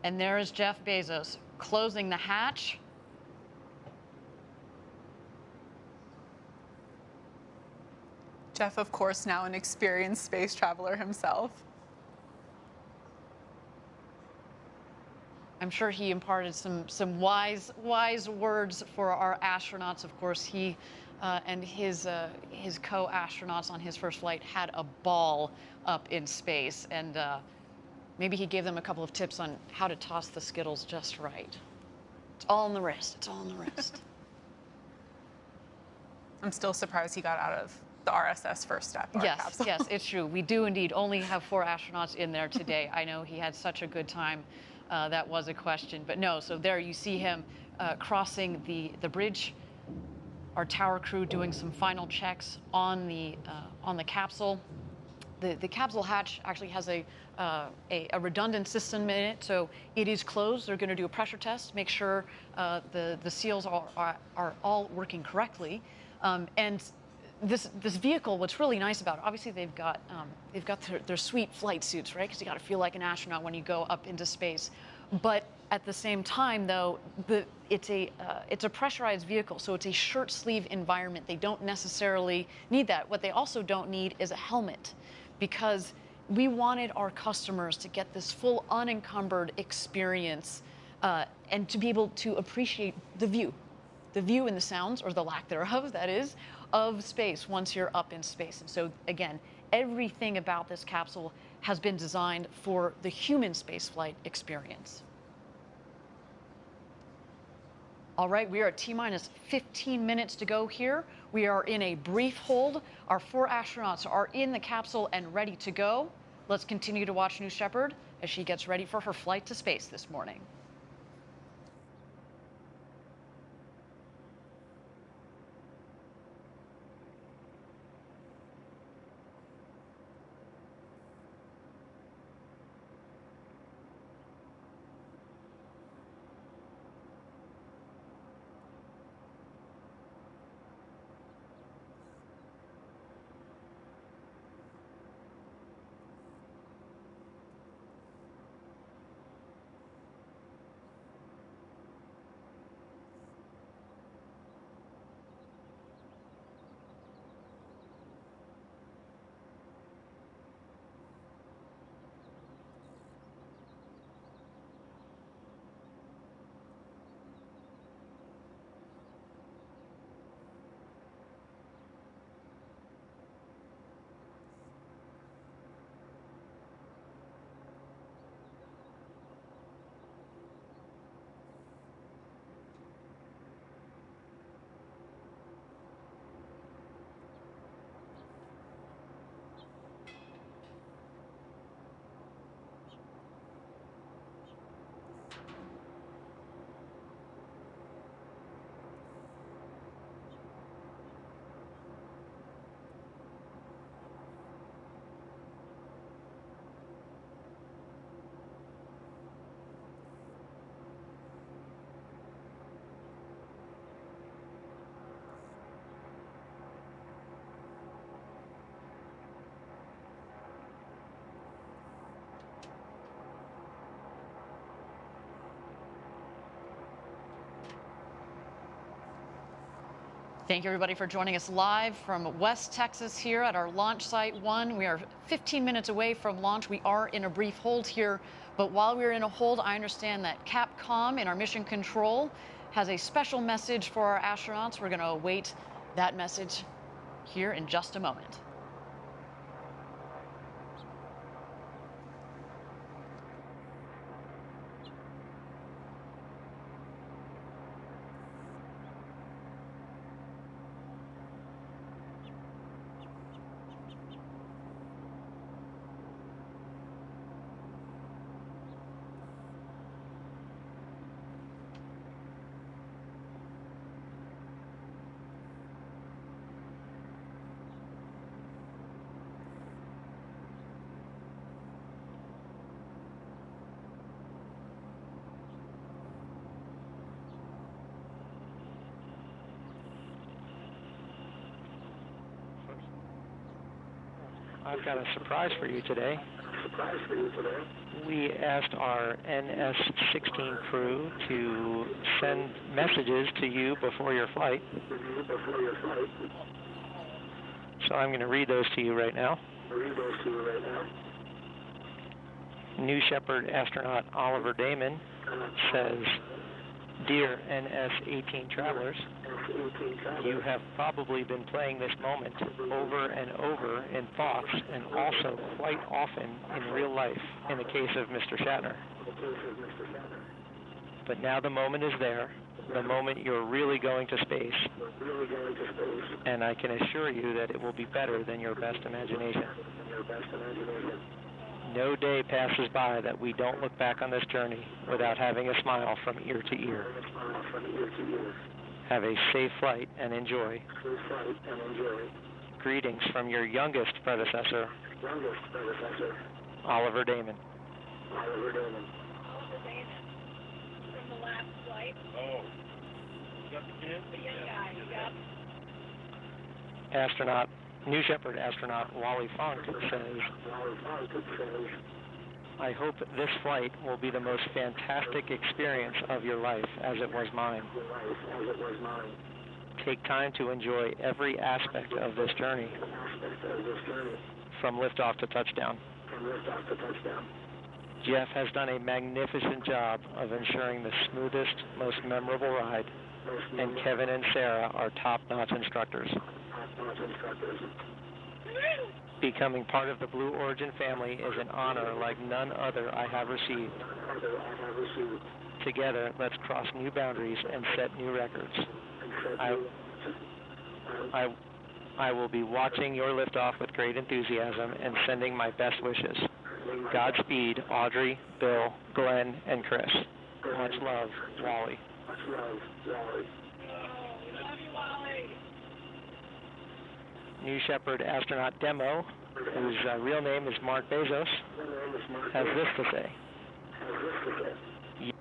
And there is Jeff Bezos closing the hatch. Jeff, of course, now an experienced space traveler himself. I'm sure he imparted some wise words for our astronauts. Of course, he and his co-astronauts on his first flight had a ball up in space, and maybe he gave them a couple of tips on how to toss the Skittles just right. It's all in the wrist. It's all in the wrist. I'm still surprised he got out of the RSS first step. Yes, yes, it's true. We do indeed only have 4 astronauts in there today. I know he had such a good time. That was a question, but no. So there you see him crossing the bridge. Our tower crew doing some final checks on the capsule. The capsule hatch actually has a redundant system in it, so it is closed. They're going to do a pressure test, make sure the seals are all working correctly. And this vehicle, what's really nice about it, obviously they've got their sweet flight suits, right? Because you got to feel like an astronaut when you go up into space. But at the same time, though, it's a pressurized vehicle, so it's a shirt sleeve environment. They don't necessarily need that. What they also don't need is a helmet, because we wanted our customers to get this full unencumbered experience and to be able to appreciate the view and the sounds, or the lack thereof, that is, of space once you're up in space. And so again, everything about this capsule has been designed for the human spaceflight experience. All right, we are at T-minus 15 minutes to go here. We are in a brief hold. Our 4 astronauts are in the capsule and ready to go. Let's continue to watch New Shepard as she gets ready for her flight to space this morning. Thank you, everybody, for joining us live from West Texas here at our launch site 1. We are 15 minutes away from launch. We are in a brief hold here, but while we're in a hold, I understand that Capcom in our mission control has a special message for our astronauts. We're going to await that message here in just a moment. I've got a surprise for you today. We asked our NS-16 crew to send messages to you before your flight. So I'm going to read those to you right now. New Shepard astronaut Oliver Damon says, "Dear NS-18 travelers, you have probably been playing this moment over and over in thoughts and also quite often in real life in the case of Mr. Shatner. But now the moment is there, the moment you're really going to space, and I can assure you that it will be better than your best imagination. No day passes by that we don't look back on this journey without having a smile from ear to ear. Have a safe flight and enjoy. Greetings from your youngest predecessor, Oliver Damon." Oliver Damon. From the last flight. Oh. You got the kid? The young guy, yep. Astronaut, New Shepard astronaut Wally Funk says, "I hope this flight will be the most fantastic experience of your life as it was mine. Take time to enjoy every aspect of this journey, from liftoff to touchdown. Jeff has done a magnificent job of ensuring the smoothest, most memorable ride, and Kevin and Sarah are top-notch instructors. Becoming part of the Blue Origin family is an honor like none other I have received. Together, let's cross new boundaries and set new records. I will be watching your liftoff with great enthusiasm and sending my best wishes. Godspeed, Audrey, Bill, Glenn, and Chris. Much love, Wally. New Shepard astronaut Demo, whose real name is Mark Bezos, has this to say.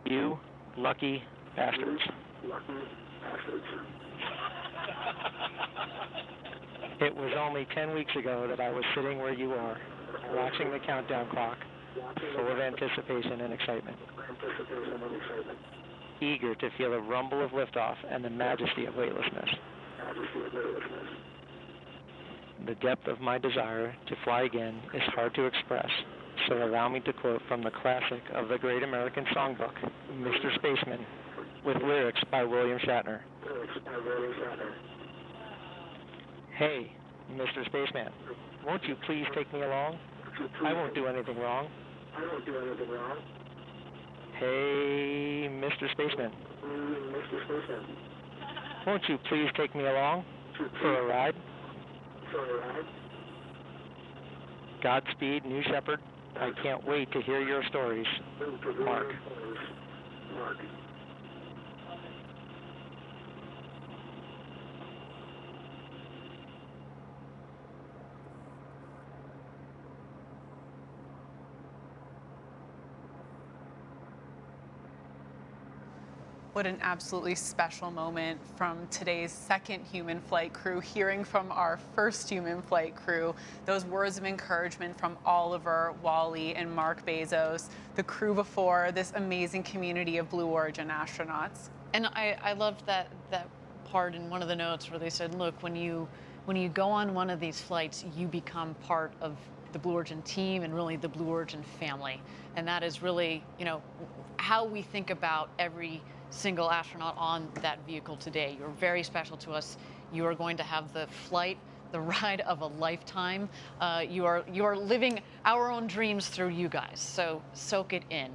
You lucky bastards. It was only 10 weeks ago that I was sitting where you are, watching the countdown clock, full of anticipation and excitement. Eager to feel the rumble of liftoff and the majesty of weightlessness. The depth of my desire to fly again is hard to express, so allow me to quote from the classic of the Great American Songbook, Mr. Spaceman, with lyrics by William Shatner. Hey, Mr. Spaceman, won't you please take me along? I won't do anything wrong. Hey, Mr. Spaceman, won't you please take me along for a ride? Godspeed, New Shepard. I can't wait to hear your stories. Mark. What an absolutely special moment from today's second human flight crew, hearing from our first human flight crew, those words of encouragement from Oliver, Wally, and Mark Bezos, the crew before this amazing community of Blue Origin astronauts. And I loved that part in one of the notes where they said, look, when you go on one of these flights, you become part of the Blue Origin team and really the Blue Origin family. And that is really, you know, how we think about every single astronaut on that vehicle today. You're very special to us. You are going to have the flight, the ride of a lifetime. You are living our own dreams through you guys, so soak it in.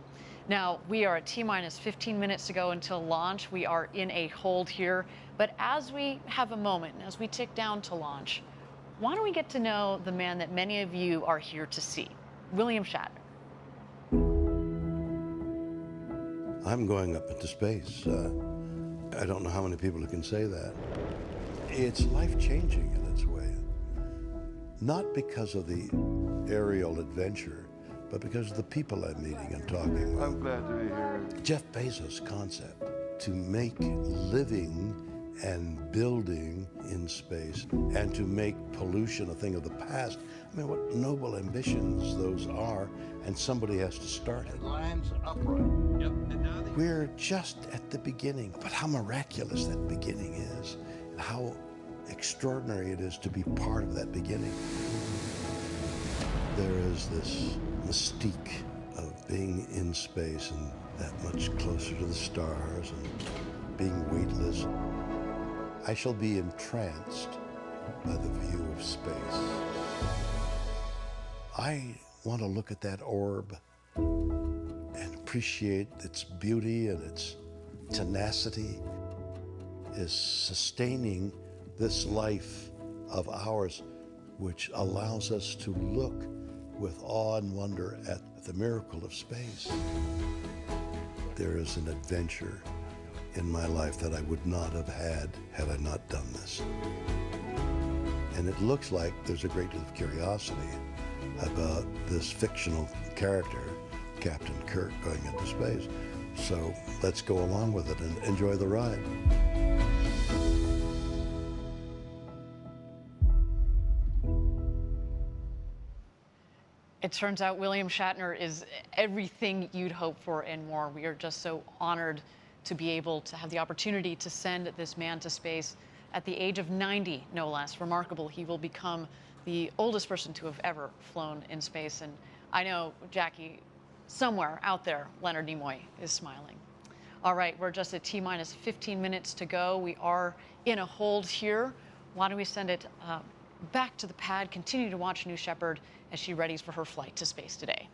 Now, we are at T-minus 15 minutes to go until launch. We are in a hold here, but as we have a moment, as we tick down to launch, why don't we get to know the man that many of you are here to see, William Shatner. I'm going up into space. I don't know how many people can say that. It's life-changing in its way. Not because of the aerial adventure, but because of the people I'm meeting and talking with. I'm glad to be here. Jeff Bezos' concept to make living and building in space and to make pollution a thing of the past. I mean, what noble ambitions those are, and somebody has to start it. Lines upright. Yep. And now We're just at the beginning, but how miraculous that beginning is, and how extraordinary it is to be part of that beginning. There is this mystique of being in space and that much closer to the stars and being weightless. I shall be entranced by the view of space. I want to look at that orb and appreciate its beauty and its tenacity is sustaining this life of ours, which allows us to look with awe and wonder at the miracle of space. There is an adventure in my life that I would not have had I not done this. And it looks like there's a great deal of curiosity about this fictional character, Captain Kirk, going into space. So let's go along with it and enjoy the ride. It turns out William Shatner is everything you'd hope for and more. We are just so honored to be able to have the opportunity to send this man to space at the age of 90, no less. Remarkable. He will become the oldest person to have ever flown in space. And I know, Jackie, somewhere out there, Leonard Nimoy is smiling. All right, we're just at T-minus 15 minutes to go. We are in a hold here. Why don't we send it back to the pad, continue to watch New Shepard as she readies for her flight to space today.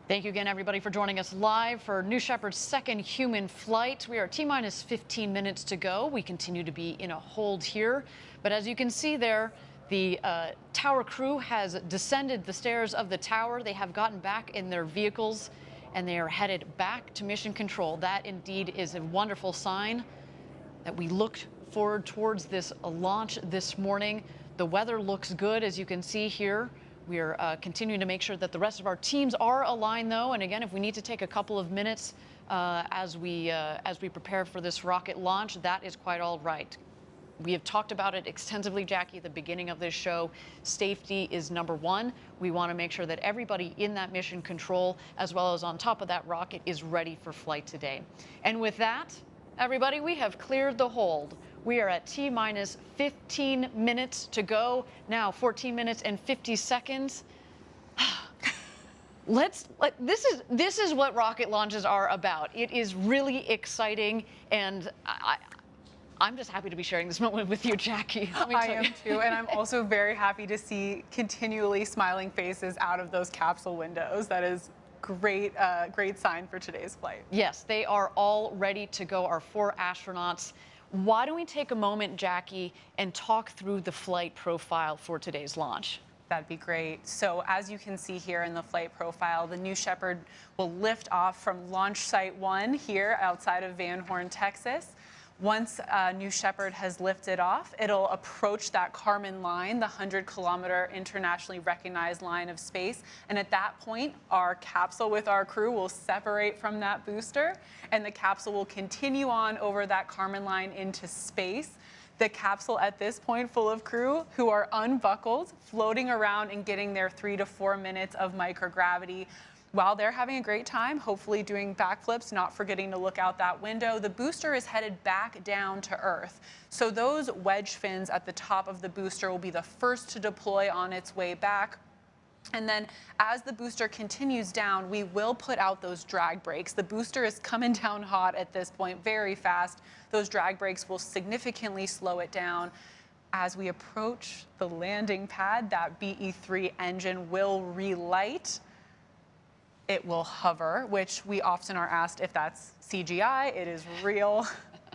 Thank you again, everybody, for joining us live for New Shepard's second human flight. We are T-minus 15 minutes to go. We continue to be in a hold here. But as you can see there, the tower crew has descended the stairs of the tower. They have gotten back in their vehicles, and they are headed back to mission control. That indeed is a wonderful sign that we looked forward towards this launch this morning. The weather looks good, as you can see here. We are continuing to make sure that the rest of our teams are aligned, though. And again, if we need to take a couple of minutes as we prepare for this rocket launch, that is quite all right. We have talked about it extensively, Jackie, at the beginning of this show. Safety is number one. We want to make sure that everybody in that mission control, as well as on top of that rocket, is ready for flight today. And with that, everybody, we have cleared the hold. We are at T-minus 15 minutes to go. Now 14 minutes and 50 seconds. This is what rocket launches are about. It is really exciting, and I'm just happy to be sharing this moment with you, Jackie. I am too, and I'm also very happy to see continually smiling faces out of those capsule windows. That is great sign for today's flight. Yes, they are all ready to go, our 4 astronauts. Why don't we take a moment, Jackie, and talk through the flight profile for today's launch? That'd be great. So as you can see here in the flight profile, the New Shepard will lift off from Launch Site 1 here outside of Van Horn, Texas. Once New Shepard has lifted off, it'll approach that Kármán line, the 100-kilometer internationally recognized line of space. And at that point, our capsule with our crew will separate from that booster, and the capsule will continue on over that Kármán line into space. The capsule at this point full of crew who are unbuckled, floating around and getting their 3 to 4 minutes of microgravity. While they're having a great time, hopefully doing backflips, not forgetting to look out that window, the booster is headed back down to Earth. So those wedge fins at the top of the booster will be the first to deploy on its way back. And then as the booster continues down, we will put out those drag brakes. The booster is coming down hot at this point, very fast. Those drag brakes will significantly slow it down. As we approach the landing pad, that BE-3 engine will relight. It will hover, which we often are asked if that's CGI. It is real,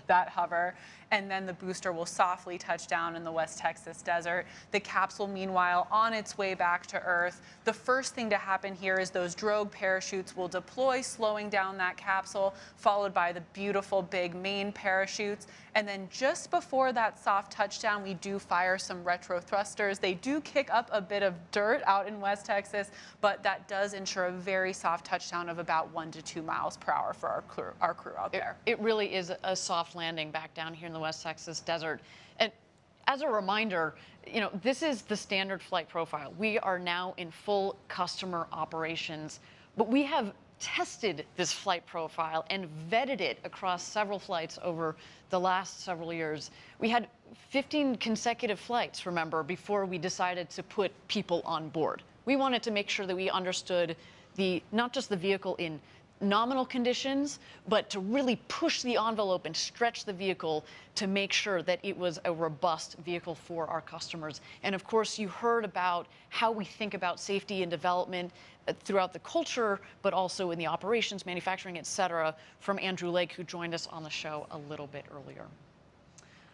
that hover. And then the booster will softly touch down in the West Texas desert. The capsule, meanwhile, on its way back to Earth. The first thing to happen here is those drogue parachutes will deploy, slowing down that capsule, followed by the beautiful big main parachutes. And then just before that soft touchdown, we do fire some retro thrusters. They do kick up a bit of dirt out in West Texas, but that does ensure a very soft touchdown of about 1 to 2 miles per hour for our crew out there. It really is a soft landing back down here in the West Texas desert. And as a reminder, you know, this is the standard flight profile. We are now in full customer operations, but we have tested this flight profile and vetted it across several flights over the last several years. We had 15 consecutive flights, remember, before we decided to put people on board. We wanted to make sure that we understood not just the vehicle in nominal conditions, but to really push the envelope and stretch the vehicle to make sure that it was a robust vehicle for our customers. And of course, you heard about how we think about safety and development throughout the culture, but also in the operations, manufacturing, et cetera, from Andrew Lake, who joined us on the show a little bit earlier.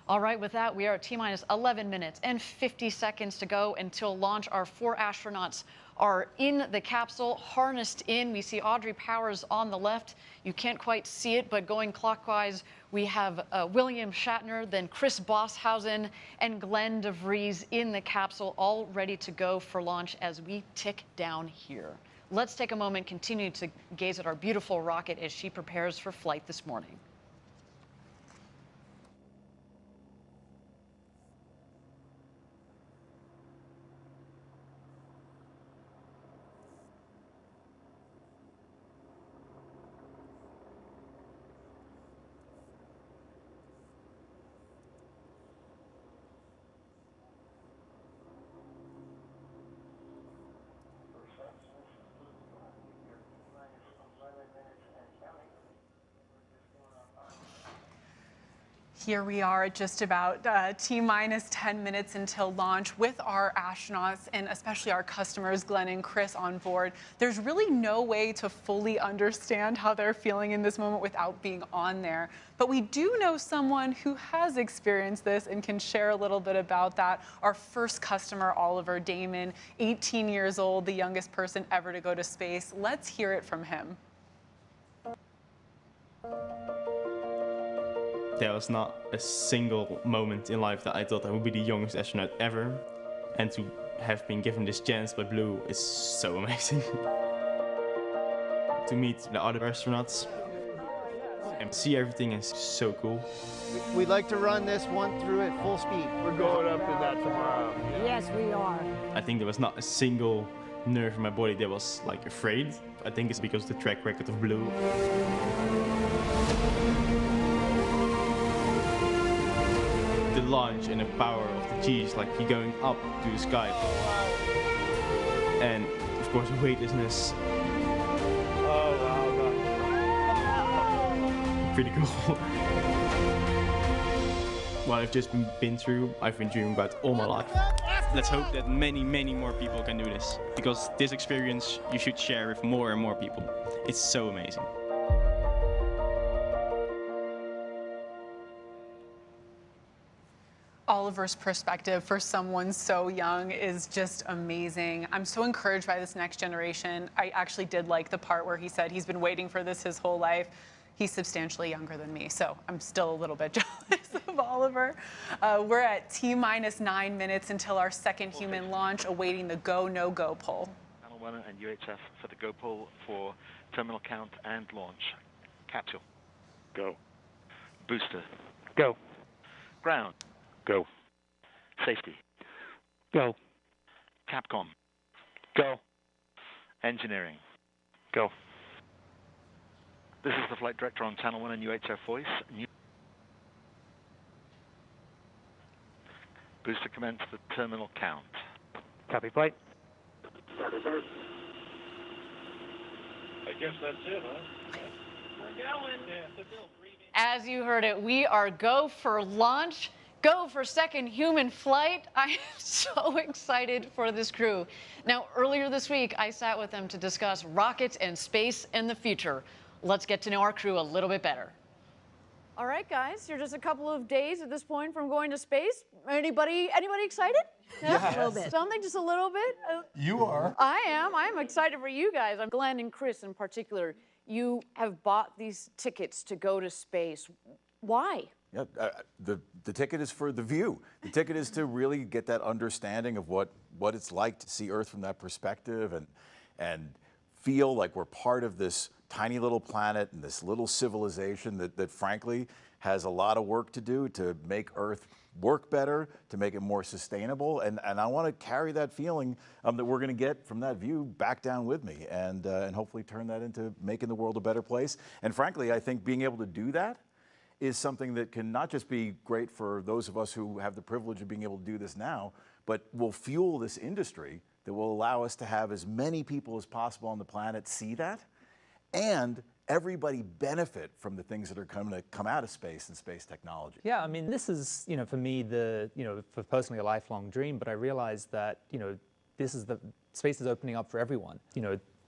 All right, with that, we are at T-minus 11 minutes and 50 seconds to go until launch. Our 4 astronauts are in the capsule, harnessed in. We see Audrey Powers on the left. You can't quite see it, but going clockwise, we have William Shatner, then Chris Boshuizen, and Glen de Vries in the capsule, all ready to go for launch as we tick down here. Let's take a moment, continue to gaze at our beautiful rocket as she prepares for flight this morning. here we are at just about T-minus 10 minutes until launch with our astronauts and especially our customers, Glen and Chris, on board. There's really no way to fully understand how they're feeling in this moment without being on there. But we do know someone who has experienced this and can share a little bit about that. Our first customer, Oliver Damon, 18 years old, the youngest person ever to go to space. Let's hear it from him. There was not a single moment in life that I thought I would be the youngest astronaut ever. And to have been given this chance by Blue is so amazing. To meet the other astronauts and see everything is so cool. We'd like to run this one through at full speed. We're going up in that tomorrow. Yes, we are. I think there was not a single nerve in my body that was like afraid. I think it's because of the track record of Blue. The launch and the power of the G's, like you're going up to the sky. And of course, weightlessness. Oh, wow. Pretty cool. What I've just been through, I've been dreaming about all my life. Let's hope that many, many more people can do this. Because this experience you should share with more and more people. It's so amazing. Oliver's perspective for someone so young is just amazing. I'm so encouraged by this next generation. I actually did like the part where he said he's been waiting for this his whole life. He's substantially younger than me, so I'm still a little bit jealous of Oliver. We're at T-minus 9 minutes until our second human launch, awaiting the go, no-go poll. Channel 1 and UHF for the go poll for terminal count and launch. Capsule. Go. Booster. Go. Ground. Go. Safety. Go. Capcom. Go. Engineering. Go. This is the flight director on Channel 1 and UHF voice. Booster commence the terminal count. Copy flight. I guess that's it, huh? We're going. As you heard it, we are go for launch. Go for second human flight. I am so excited for this crew. Now, earlier this week, I sat with them to discuss rockets and space and the future. Let's get to know our crew a little bit better. All right, guys, you're just a couple of days at this point from going to space. Anybody excited? Yes. A little bit. Something, just a little bit? You are. I am. I'm excited for you guys. I'm Glen and Chris in particular. You have bought these tickets to go to space. Why? Yeah, the ticket is for the view. The ticket is to really get that understanding of what it's like to see Earth from that perspective and feel like we're part of this tiny little planet and this little civilization that frankly has a lot of work to do to make Earth work better, to make it more sustainable. And I want to carry that feeling that we're going to get from that view back down with me and hopefully turn that into making the world a better place. And frankly, I think being able to do that is something that can not just be great for those of us who have the privilege of being able to do this now, but will fuel this industry that will allow us to have as many people as possible on the planet see that, and everybody benefit from the things that are going to come out of space and space technology. Yeah, I mean, this is, for me, for personally a lifelong dream, but I realized that, space is opening up for everyone.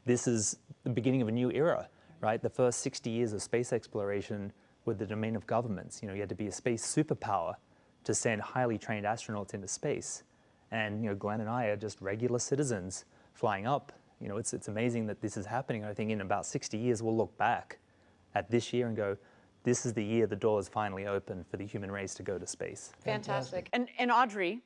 This is the beginning of a new era, right? The first 60 years of space exploration with the domain of governments. You had to be a space superpower to send highly trained astronauts into space. And Glen and I are just regular citizens flying up. It's amazing that this is happening. I think in about 60 years, we'll look back at this year and go, this is the year the doors finally open for the human race to go to space. Fantastic. And Audrey,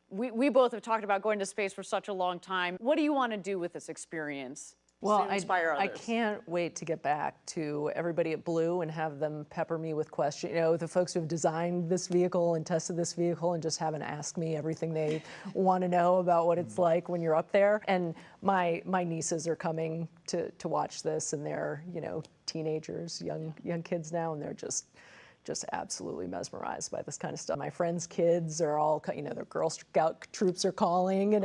we both have talked about going to space for such a long time. What do you want to do with this experience? Well, to inspire I others? can't wait to get back to everybody at Blue and have them pepper me with questions. The folks who have designed this vehicle and tested this vehicle and just haven't asked me everything they want to know about what it's like when you're up there. And my nieces are coming to watch this, and they're teenagers, young kids now, and they're just absolutely mesmerized by this kind of stuff. My friends' kids are all, their Girl Scout troops are calling, and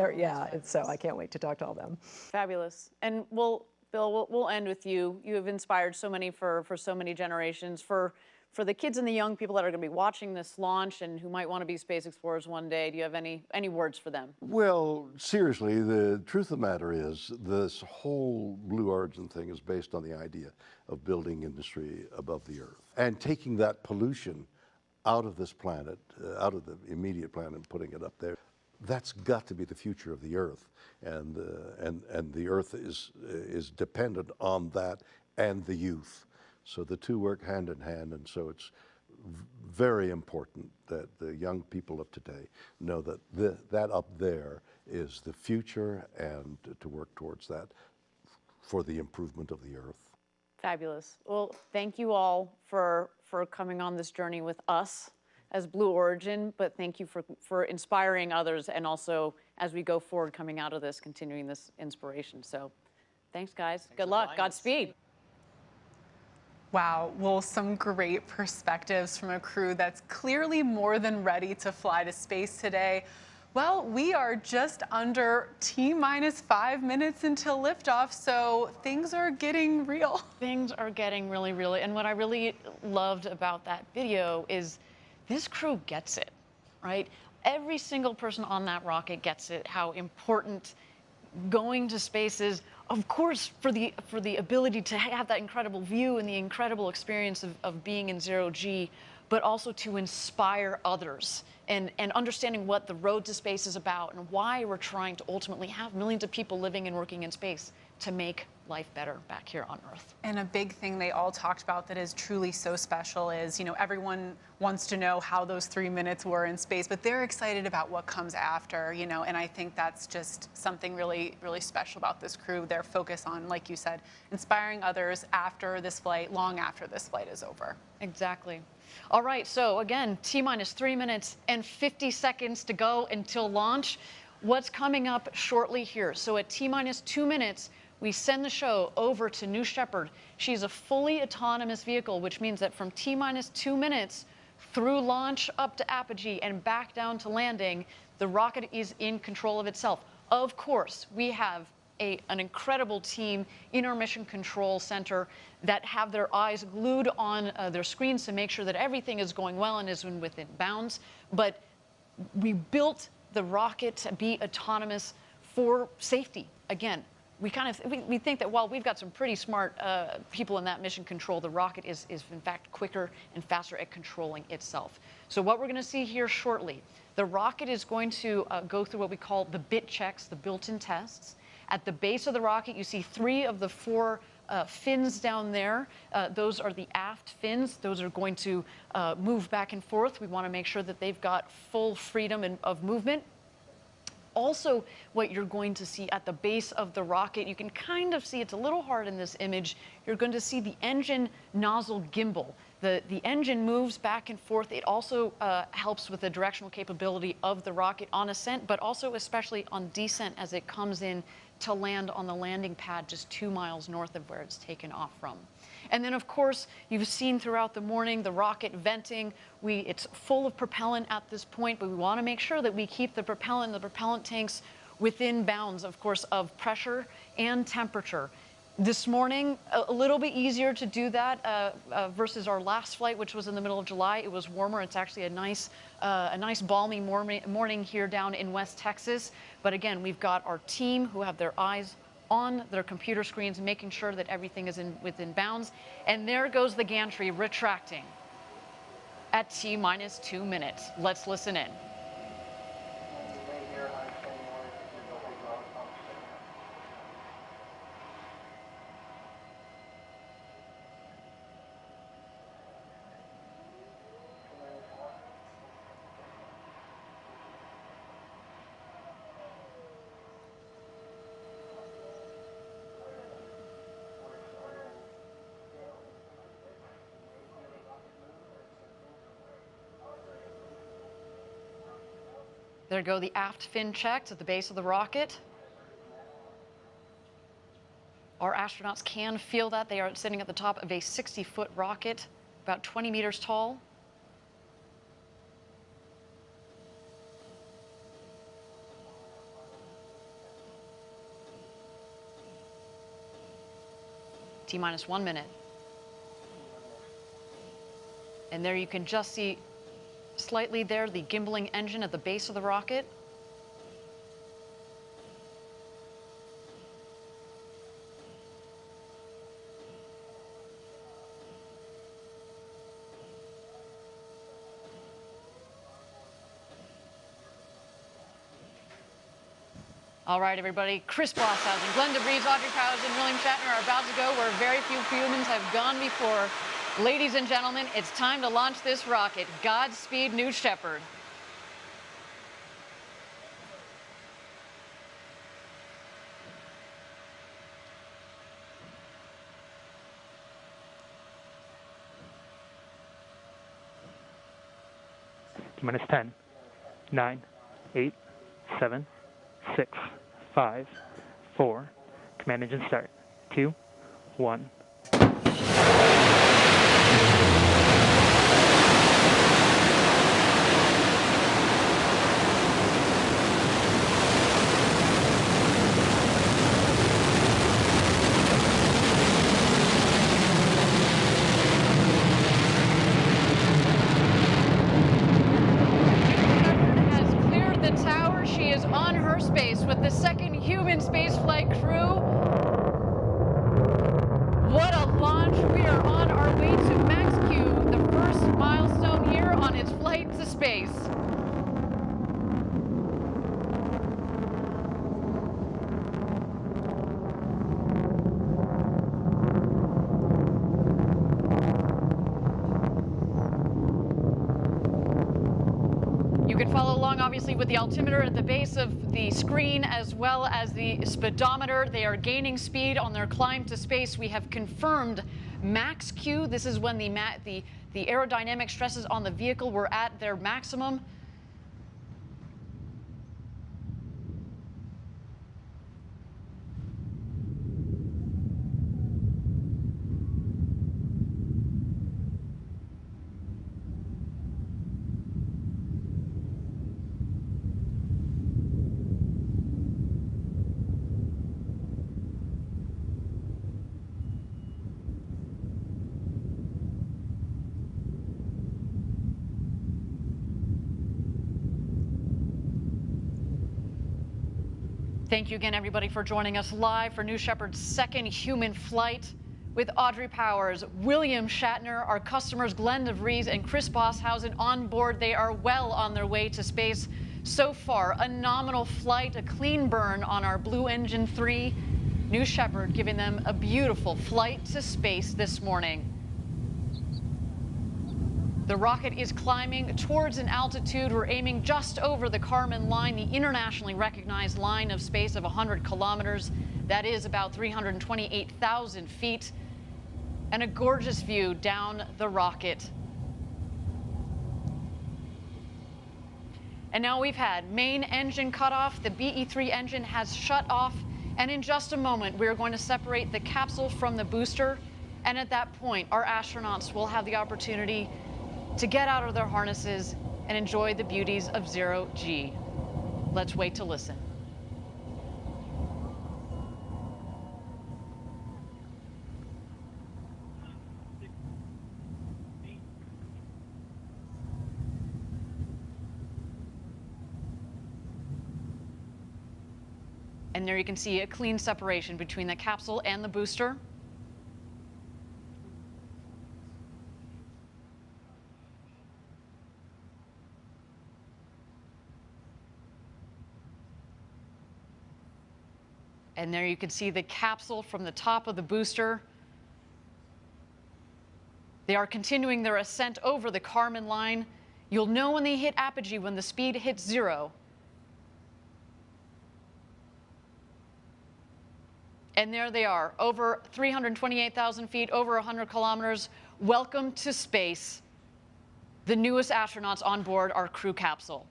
so I can't wait to talk to all them. Fabulous. And Bill, we'll end with you. You have inspired so many for so many generations. For For the kids and the young people that are going to be watching this launch and who might want to be space explorers one day, do you have any words for them? Well, seriously, the truth of the matter is this whole Blue Origin thing is based on the idea of building industry above the Earth and taking that pollution out of this planet, out of the immediate planet, and putting it up there. That's got to be the future of the Earth, and the Earth is dependent on that and the youth. So the two work hand in hand, and so it's very important that the young people of today know that that up there is the future, and to work towards that for the improvement of the Earth. Fabulous. Well, thank you all for coming on this journey with us as Blue Origin, but thank you for inspiring others, and also as we go forward coming out of this, continuing this inspiration. So thanks, guys. Good luck. Godspeed. Wow, well, some great perspectives from a crew that's clearly more than ready to fly to space today. Well, we are just under T-minus 5 minutes until liftoff, so things are getting real. Things are getting really real. And what I really loved about that video is this crew gets it, right? Every single person on that rocket gets it, how important going to space is, of course, for the ability to have that incredible view and the incredible experience of being in zero G, but also to inspire others and understanding what the road to space is about and why we're trying to ultimately have millions of people living and working in space to make life better back here on Earth. And a big thing they all talked about that is truly so special is, everyone wants to know how those 3 minutes were in space, but they're excited about what comes after, and I think that's just something really, really special about this crew. Their focus on, like you said, inspiring others after this flight, long after this flight is over. Exactly. All right, so again, T-minus 3 minutes and 50 seconds to go until launch. What's coming up shortly here? So at T-minus 2 minutes, we send the show over to New Shepard. She's a fully autonomous vehicle, which means that from T-minus 2 minutes through launch up to apogee and back down to landing, the rocket is in control of itself. Of course, we have an incredible team in our Mission Control Center that have their eyes glued on their screens to make sure that everything is going well and is within bounds. But we built the rocket to be autonomous for safety. Again, we think that while we've got some pretty smart people in that mission control, the rocket is in fact quicker and faster at controlling itself. So what we're going to see here shortly, the rocket is going to go through what we call the bit checks, the built-in tests. At the base of the rocket, you see 3 of the 4 fins down there. Those are the aft fins. Those are going to move back and forth. We want to make sure that they've got full freedom of movement. Also, what you're going to see at the base of the rocket, you can kind of see, it's a little hard in this image, you're going to see the engine nozzle gimbal. The engine moves back and forth. It also helps with the directional capability of the rocket on ascent, but also especially on descent as it comes in to land on the landing pad just 2 miles north of where it's taken off from. And then, of course, you've seen throughout the morning the rocket venting. It's full of propellant at this point, but we want to make sure that we keep the propellant tanks within bounds, of course, of pressure and temperature. This morning, a little bit easier to do that versus our last flight, which was in the middle of July. It was warmer. It's actually a nice balmy morning here down in West Texas. But again, we've got our team who have their eyes on their computer screens, making sure that everything is within bounds. And there goes the gantry retracting at T-minus 2 minutes. Let's listen in. There go the aft fin checks at the base of the rocket. Our astronauts can feel that. They are sitting at the top of a 60-foot rocket, about 20 meters tall. T-minus 1 minute. And there you can just see slightly there the gimbaling engine at the base of the rocket. All right, everybody. Chris Boshuizen, Glen de Vries, Audrey Powers, and William Shatner are about to go where very few humans have gone before. Ladies and gentlemen, it's time to launch this rocket. Godspeed, New Shepard. Minus 10, 9, 8, 7, 6, 5, 4. Command engine start. 2, 1. With the second human spaceflight crew. What a launch. We are on our way to Max Q, the first milestone here on its flight to space. You can follow along, obviously, with the altimeter at the base of the screen, as well as the speedometer. They are gaining speed on their climb to space. We have confirmed max Q. This is when the aerodynamic stresses on the vehicle were at their maximum. Thank you again, everybody, for joining us live for New Shepard's second human flight with Audrey Powers, William Shatner, our customers Glen de Vries and Chris Boshuizen on board. They are well on their way to space. So far, a nominal flight, a clean burn on our Blue Engine 3. New Shepard giving them a beautiful flight to space this morning. The rocket is climbing towards an altitude. We're aiming just over the Kármán line, the internationally recognized line of space of 100 kilometers. That is about 328,000 feet. And a gorgeous view down the rocket. And now we've had main engine cut off. The BE-3 engine has shut off. And in just a moment, we're going to separate the capsule from the booster. And at that point, our astronauts will have the opportunity to get out of their harnesses and enjoy the beauties of zero G. Let's wait to listen. And there you can see a clean separation between the capsule and the booster. And there you can see the capsule from the top of the booster. They are continuing their ascent over the Kármán line. You'll know when they hit apogee, when the speed hits 0. And there they are, over 328,000 feet, over 100 kilometers. Welcome to space. The newest astronauts on board our crew capsule.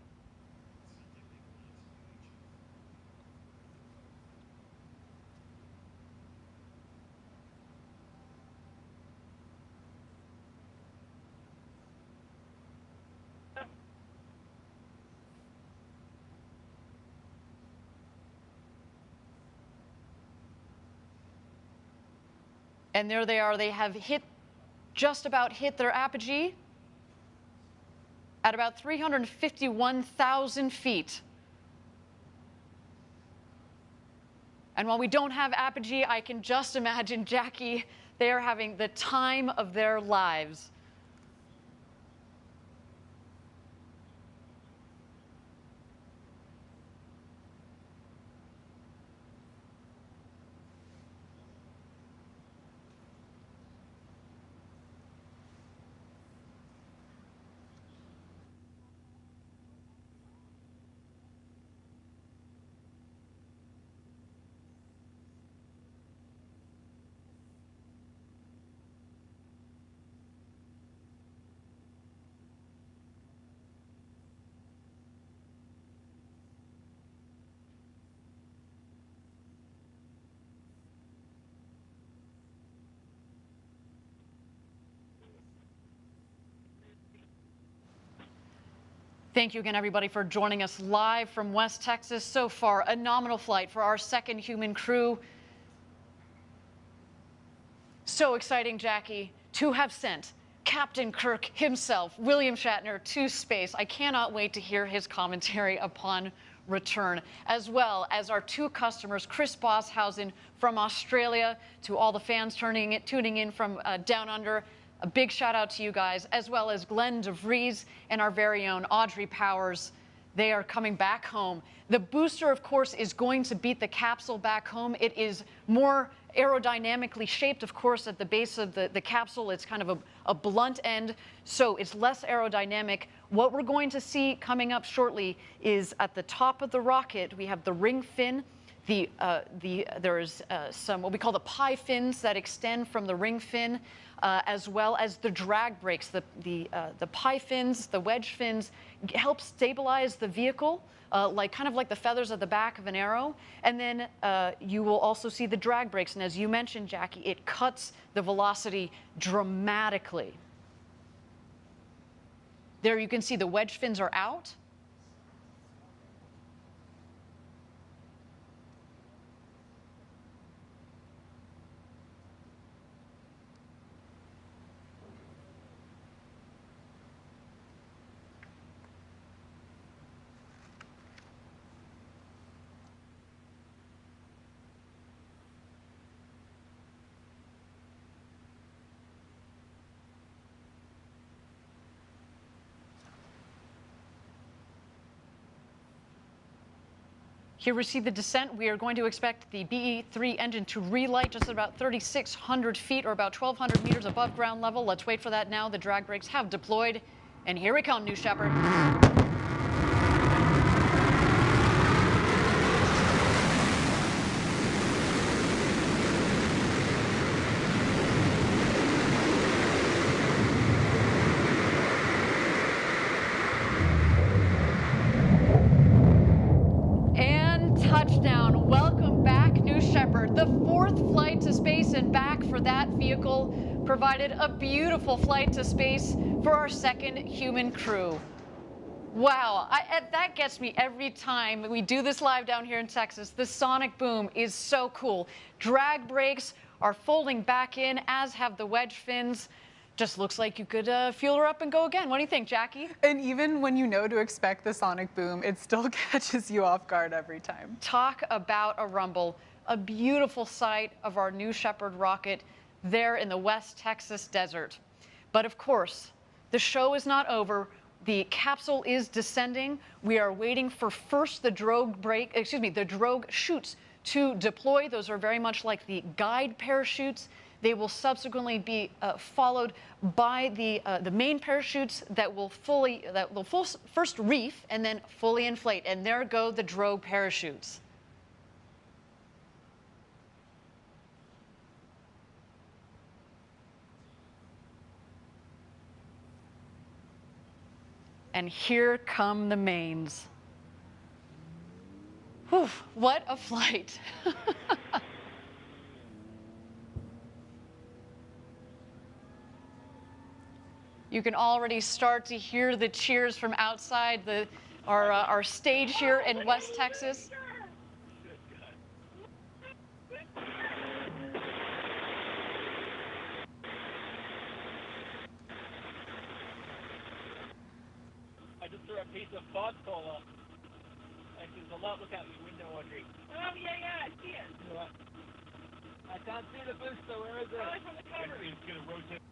And there they are. They have just about hit their apogee. at about 351,000 feet. And while we don't have apogee, I can just imagine, Jackie, they are having the time of their lives. Thank you again, everybody, for joining us live from West Texas. So far, a nominal flight for our second human crew. So exciting, Jackie, to have sent Captain Kirk himself, William Shatner, to space. I cannot wait to hear his commentary upon return, as well as our two customers, Chris Boshuizen from Australia, to all the fans tuning in from down under. A big shout out to you guys, as well as Glen de Vries and our very own Audrey Powers. They are coming back home. The booster, of course, is going to beat the capsule back home. It is more aerodynamically shaped, of course, at the base of the capsule. It's kind of a blunt end, so it's less aerodynamic. What we're going to see coming up shortly is at the top of the rocket, we have the ring fin. There's some what we call the pie fins that extend from the ring fin, as well as the drag brakes. The pie fins, the wedge fins, help stabilize the vehicle, kind of like the feathers at the back of an arrow. And then you will also see the drag brakes. And as you mentioned, Jackie, it cuts the velocity dramatically. There you can see the wedge fins are out. Here we see the descent. We are going to expect the BE-3 engine to relight just at about 3,600 feet or about 1,200 meters above ground level. Let's wait for that now. The drag brakes have deployed. And here we come, New Shepard. Touchdown. Welcome back, New Shepard. The fourth flight to space and back for that vehicle provided a beautiful flight to space for our second human crew. Wow, that gets me every time we do this live down here in Texas. The sonic boom is so cool. Drag brakes are folding back in, as have the wedge fins. Just looks like you could fuel her up and go again. What do you think, Jackie? And even when you know to expect the sonic boom, it still catches you off guard every time. Talk about a rumble. A beautiful sight of our New Shepard rocket there in the West Texas desert. But of course, the show is not over. The capsule is descending. We are waiting for first the drogue chutes to deploy. Those are very much like the guide parachutes. They will subsequently be followed by the main parachutes that will first reef and then fully inflate. And there go the drogue parachutes. And here come the mains. Whew, what a flight. You can already start to hear the cheers from outside our stage here in West Texas. after a piece of fod cola. Like there's a lot. Look out your window, Audrey. Oh, yeah, I see it. I can't see the booster. Where is it? Oh, it's on the cover. It's going to rotate.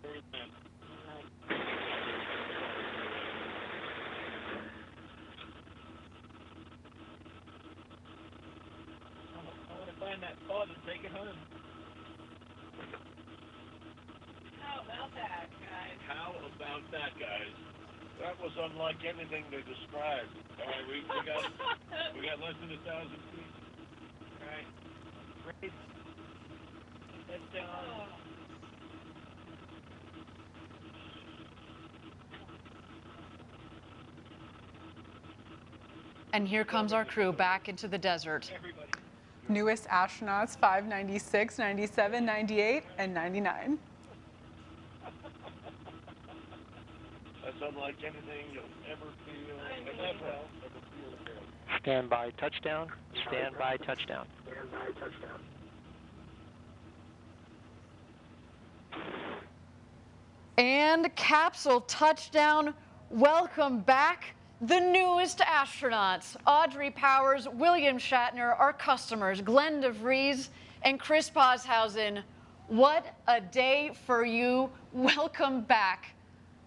Where is that? I want to find that pod and take it home. How about that, guys? How about that, guys? That was unlike anything they described. All right, we got less than 1,000 feet. All right, raise. Head down. And here comes our crew back into the desert. Newest astronauts 5, 96, 97, 98, and 99. That's unlike anything you'll ever feel. Stand by touchdown. Stand by touchdown. And capsule touchdown. Welcome back, the newest astronauts, Audrey Powers, William Shatner, our customers, Glen de Vries and Chris Boshuizen. What a day for you. Welcome back.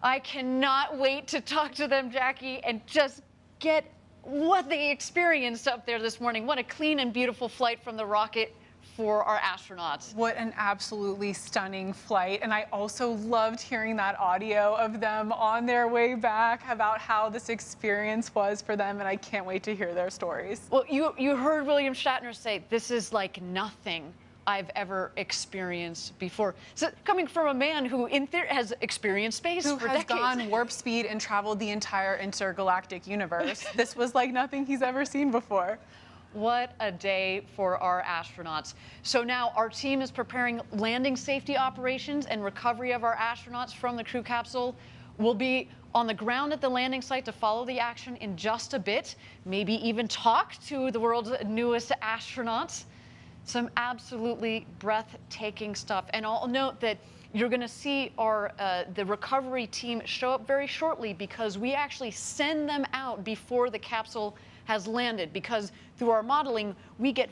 I cannot wait to talk to them, Jackie, and just get what they experienced up there this morning. What a clean and beautiful flight from the rocket for our astronauts. What an absolutely stunning flight. And I also loved hearing that audio of them on their way back about how this experience was for them. And I can't wait to hear their stories. Well, you heard William Shatner say, this is like nothing I've ever experienced before. So coming from a man who in theory has experienced space Who for has decades. gone warp speed and traveled the entire intergalactic universe. This was like nothing he's ever seen before. What a day for our astronauts. So now our team is preparing landing safety operations and recovery of our astronauts from the crew capsule. We'll be on the ground at the landing site to follow the action in just a bit, maybe even talk to the world's newest astronauts. Some absolutely breathtaking stuff. And I'll note that you're going to see our the recovery team show up very shortly because we actually send them out before the capsule has landed, because through our modeling, we get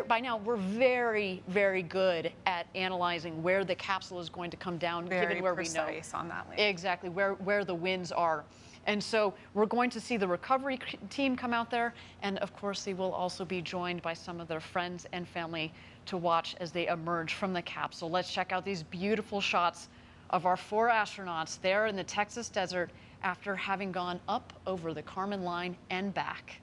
by now we're very, very good at analyzing where the capsule is going to come down, given where we know on that landing. exactly where the winds are. And so we're going to see the recovery team come out there, and of course they will also be joined by some of their friends and family to watch as they emerge from the capsule. Let's check out these beautiful shots of our 4 astronauts there in the Texas desert after having gone up over the Kármán line and back.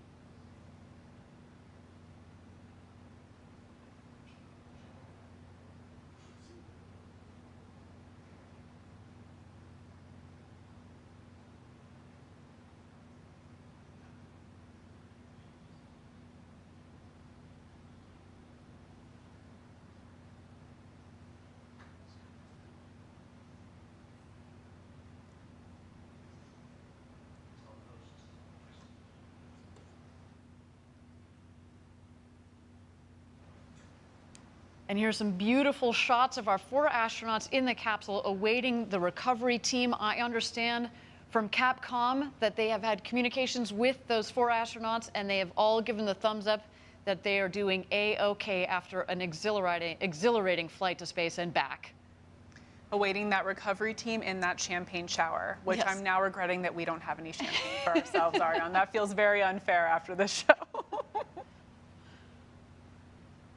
And here's some beautiful shots of our 4 astronauts in the capsule awaiting the recovery team. I understand from Capcom that they have had communications with those 4 astronauts, and they have all given the thumbs up that they are doing A-OK after an exhilarating flight to space and back. Awaiting that recovery team in that champagne shower, which Yes. I'm now regretting that we don't have any champagne for ourselves, Ariane. That feels very unfair after this show.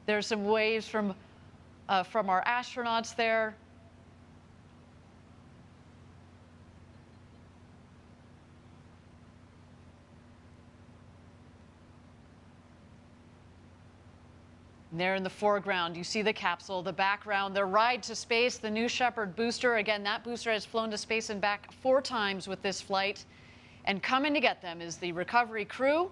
There's some waves from our astronauts there. And there in the foreground, you see the capsule, the background, their ride to space, the New Shepard booster. Again, that booster has flown to space and back 4 times with this flight. And coming to get them is the recovery crew.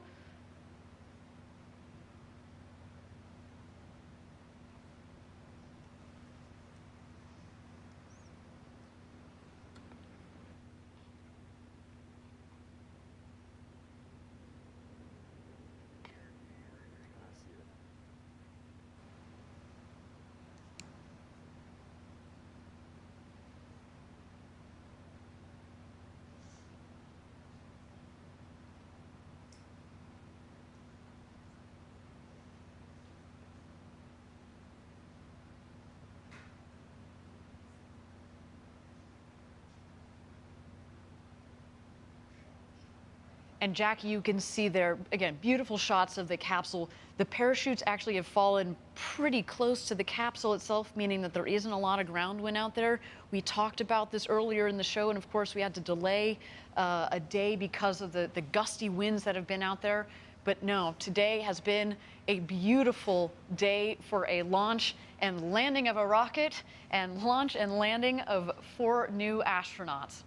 And Jackie, you can see there, again, beautiful shots of the capsule. The parachutes actually have fallen pretty close to the capsule itself, meaning that there isn't a lot of ground wind out there. We talked about this earlier in the show, and of course we had to delay a day because of the gusty winds that have been out there. But no, today has been a beautiful day for a launch and landing of a rocket and launch and landing of 4 new astronauts.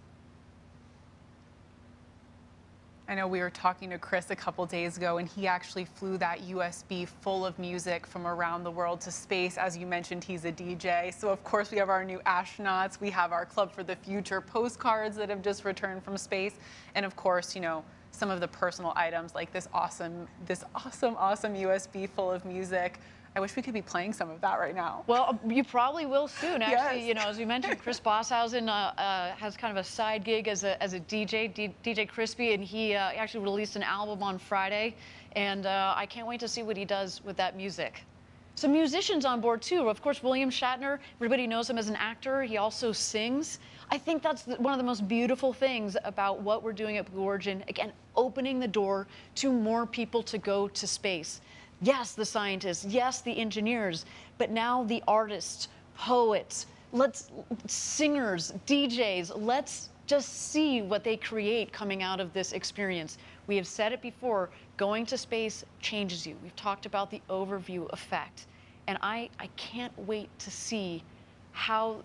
I know we were talking to Chris a couple days ago, and he actually flew that USB full of music from around the world to space. As you mentioned, he's a DJ. So of course we have our new astronauts. We have our Club for the Future postcards that have just returned from space. And of course, you know, some of the personal items like this awesome USB full of music. I wish we could be playing some of that right now. Well, you probably will soon. Actually, Yes. you know, as we mentioned, Chris Boshuizen has kind of a side gig as a DJ, DJ Crispy, and he actually released an album on Friday, and I can't wait to see what he does with that music. Some musicians on board too. Of course, William Shatner. Everybody knows him as an actor. He also sings. I think that's one of the most beautiful things about what we're doing at Blue Origin. Again, opening the door to more people to go to space. Yes, the scientists, yes, the engineers, but now the artists, poets, singers, DJs, let's just see what they create coming out of this experience. We have said it before, going to space changes you. We've talked about the overview effect, and I can't wait to see how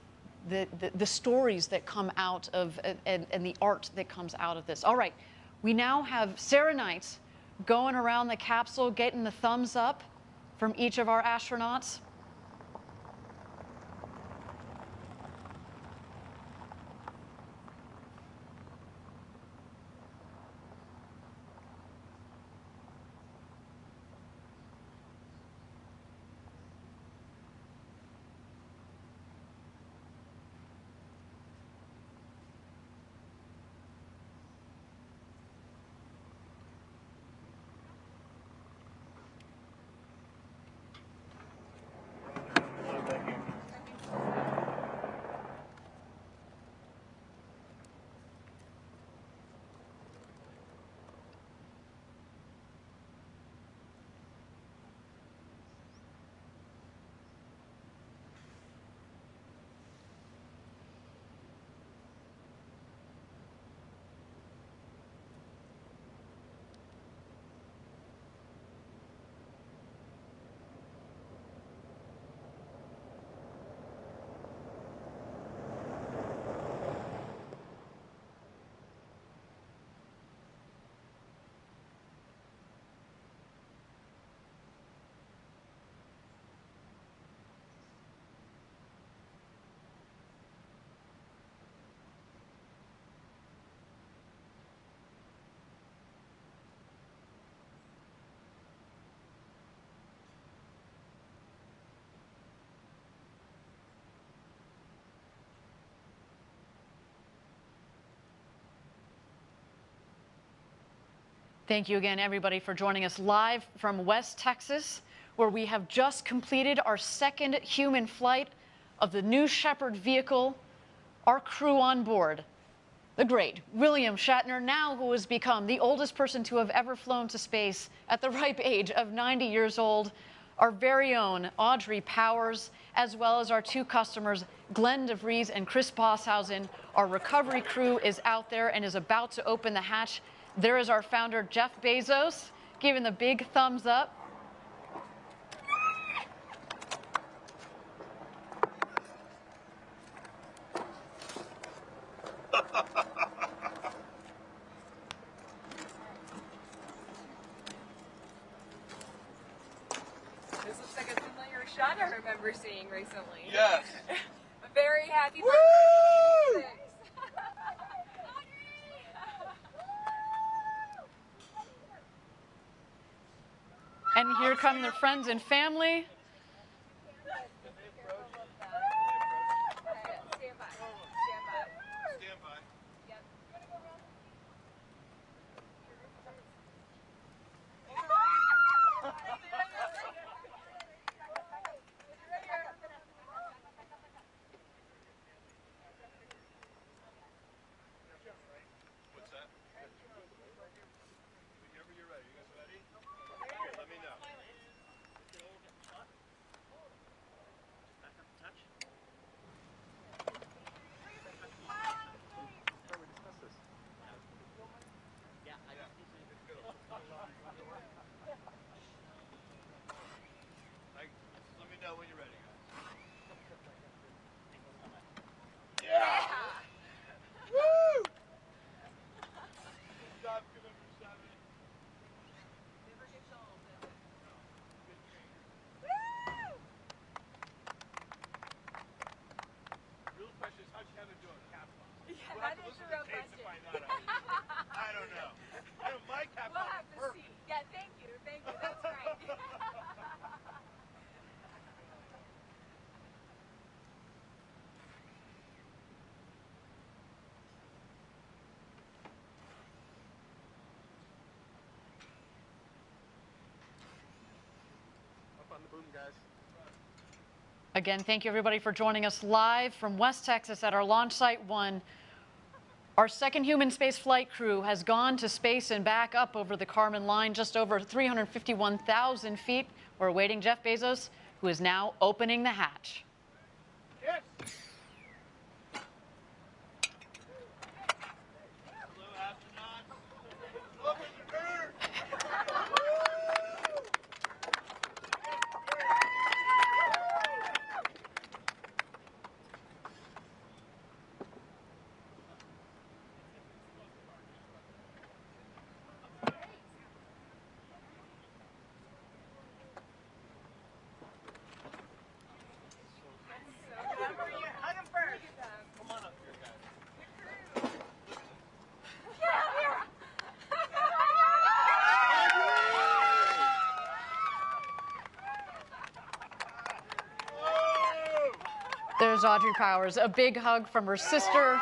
the stories that come out of, and the art that comes out of this. All right, we now have Sarah Knight going around the capsule, getting the thumbs up from each of our astronauts. Thank you again, everybody, for joining us live from West Texas, where we have just completed our second human flight of the New Shepard vehicle. Our crew on board, the great William Shatner, now who has become the oldest person to have ever flown to space at the ripe age of 90 years old, our very own Audrey Powers, as well as our 2 customers, Glen de Vries and Chris Boshuizen. Our recovery crew is out there and is about to open the hatch. There is our founder, Jeff Bezos, giving the big thumbs up. This looks like a familiar shot I remember seeing recently. Yes. I'm very happy. Woo! And here come their friends and family. Again, thank you everybody for joining us live from West Texas at our launch site 1. Our second human space flight crew has gone to space and back up over the Kármán line, just over 351,000 feet. We're awaiting Jeff Bezos, who is now opening the hatch. Yes. There's Audrey Powers, a big hug from her sister.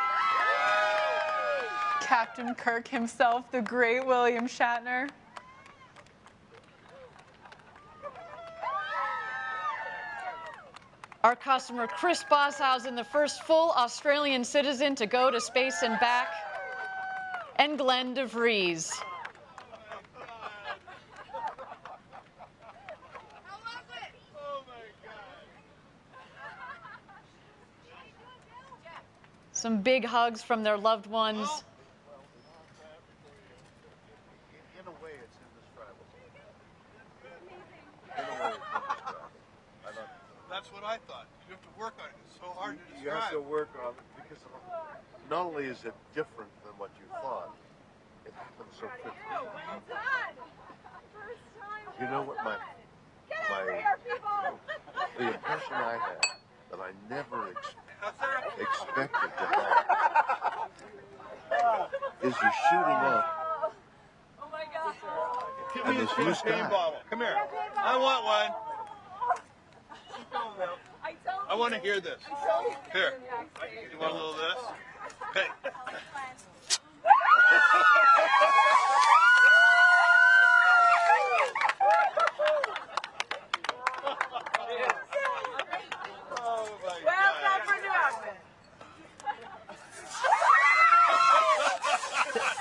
Captain Kirk himself, the great William Shatner. Our customer, Chris Boshuizen, the first full Australian citizen to go to space and back. And Glen de Vries. Some big hugs from their loved ones. In a way, it's indescribable. In a way, it's indescribable. That's what I thought. You have to work on it. It's so hard to describe. You have to work on it because not only is it different than what you thought, it happens so quickly. You know what the impression I had that I never expected to have is you're shooting up and this new sky. Come here. I want one. I want to hear this. Here. You want a little of this? Hey.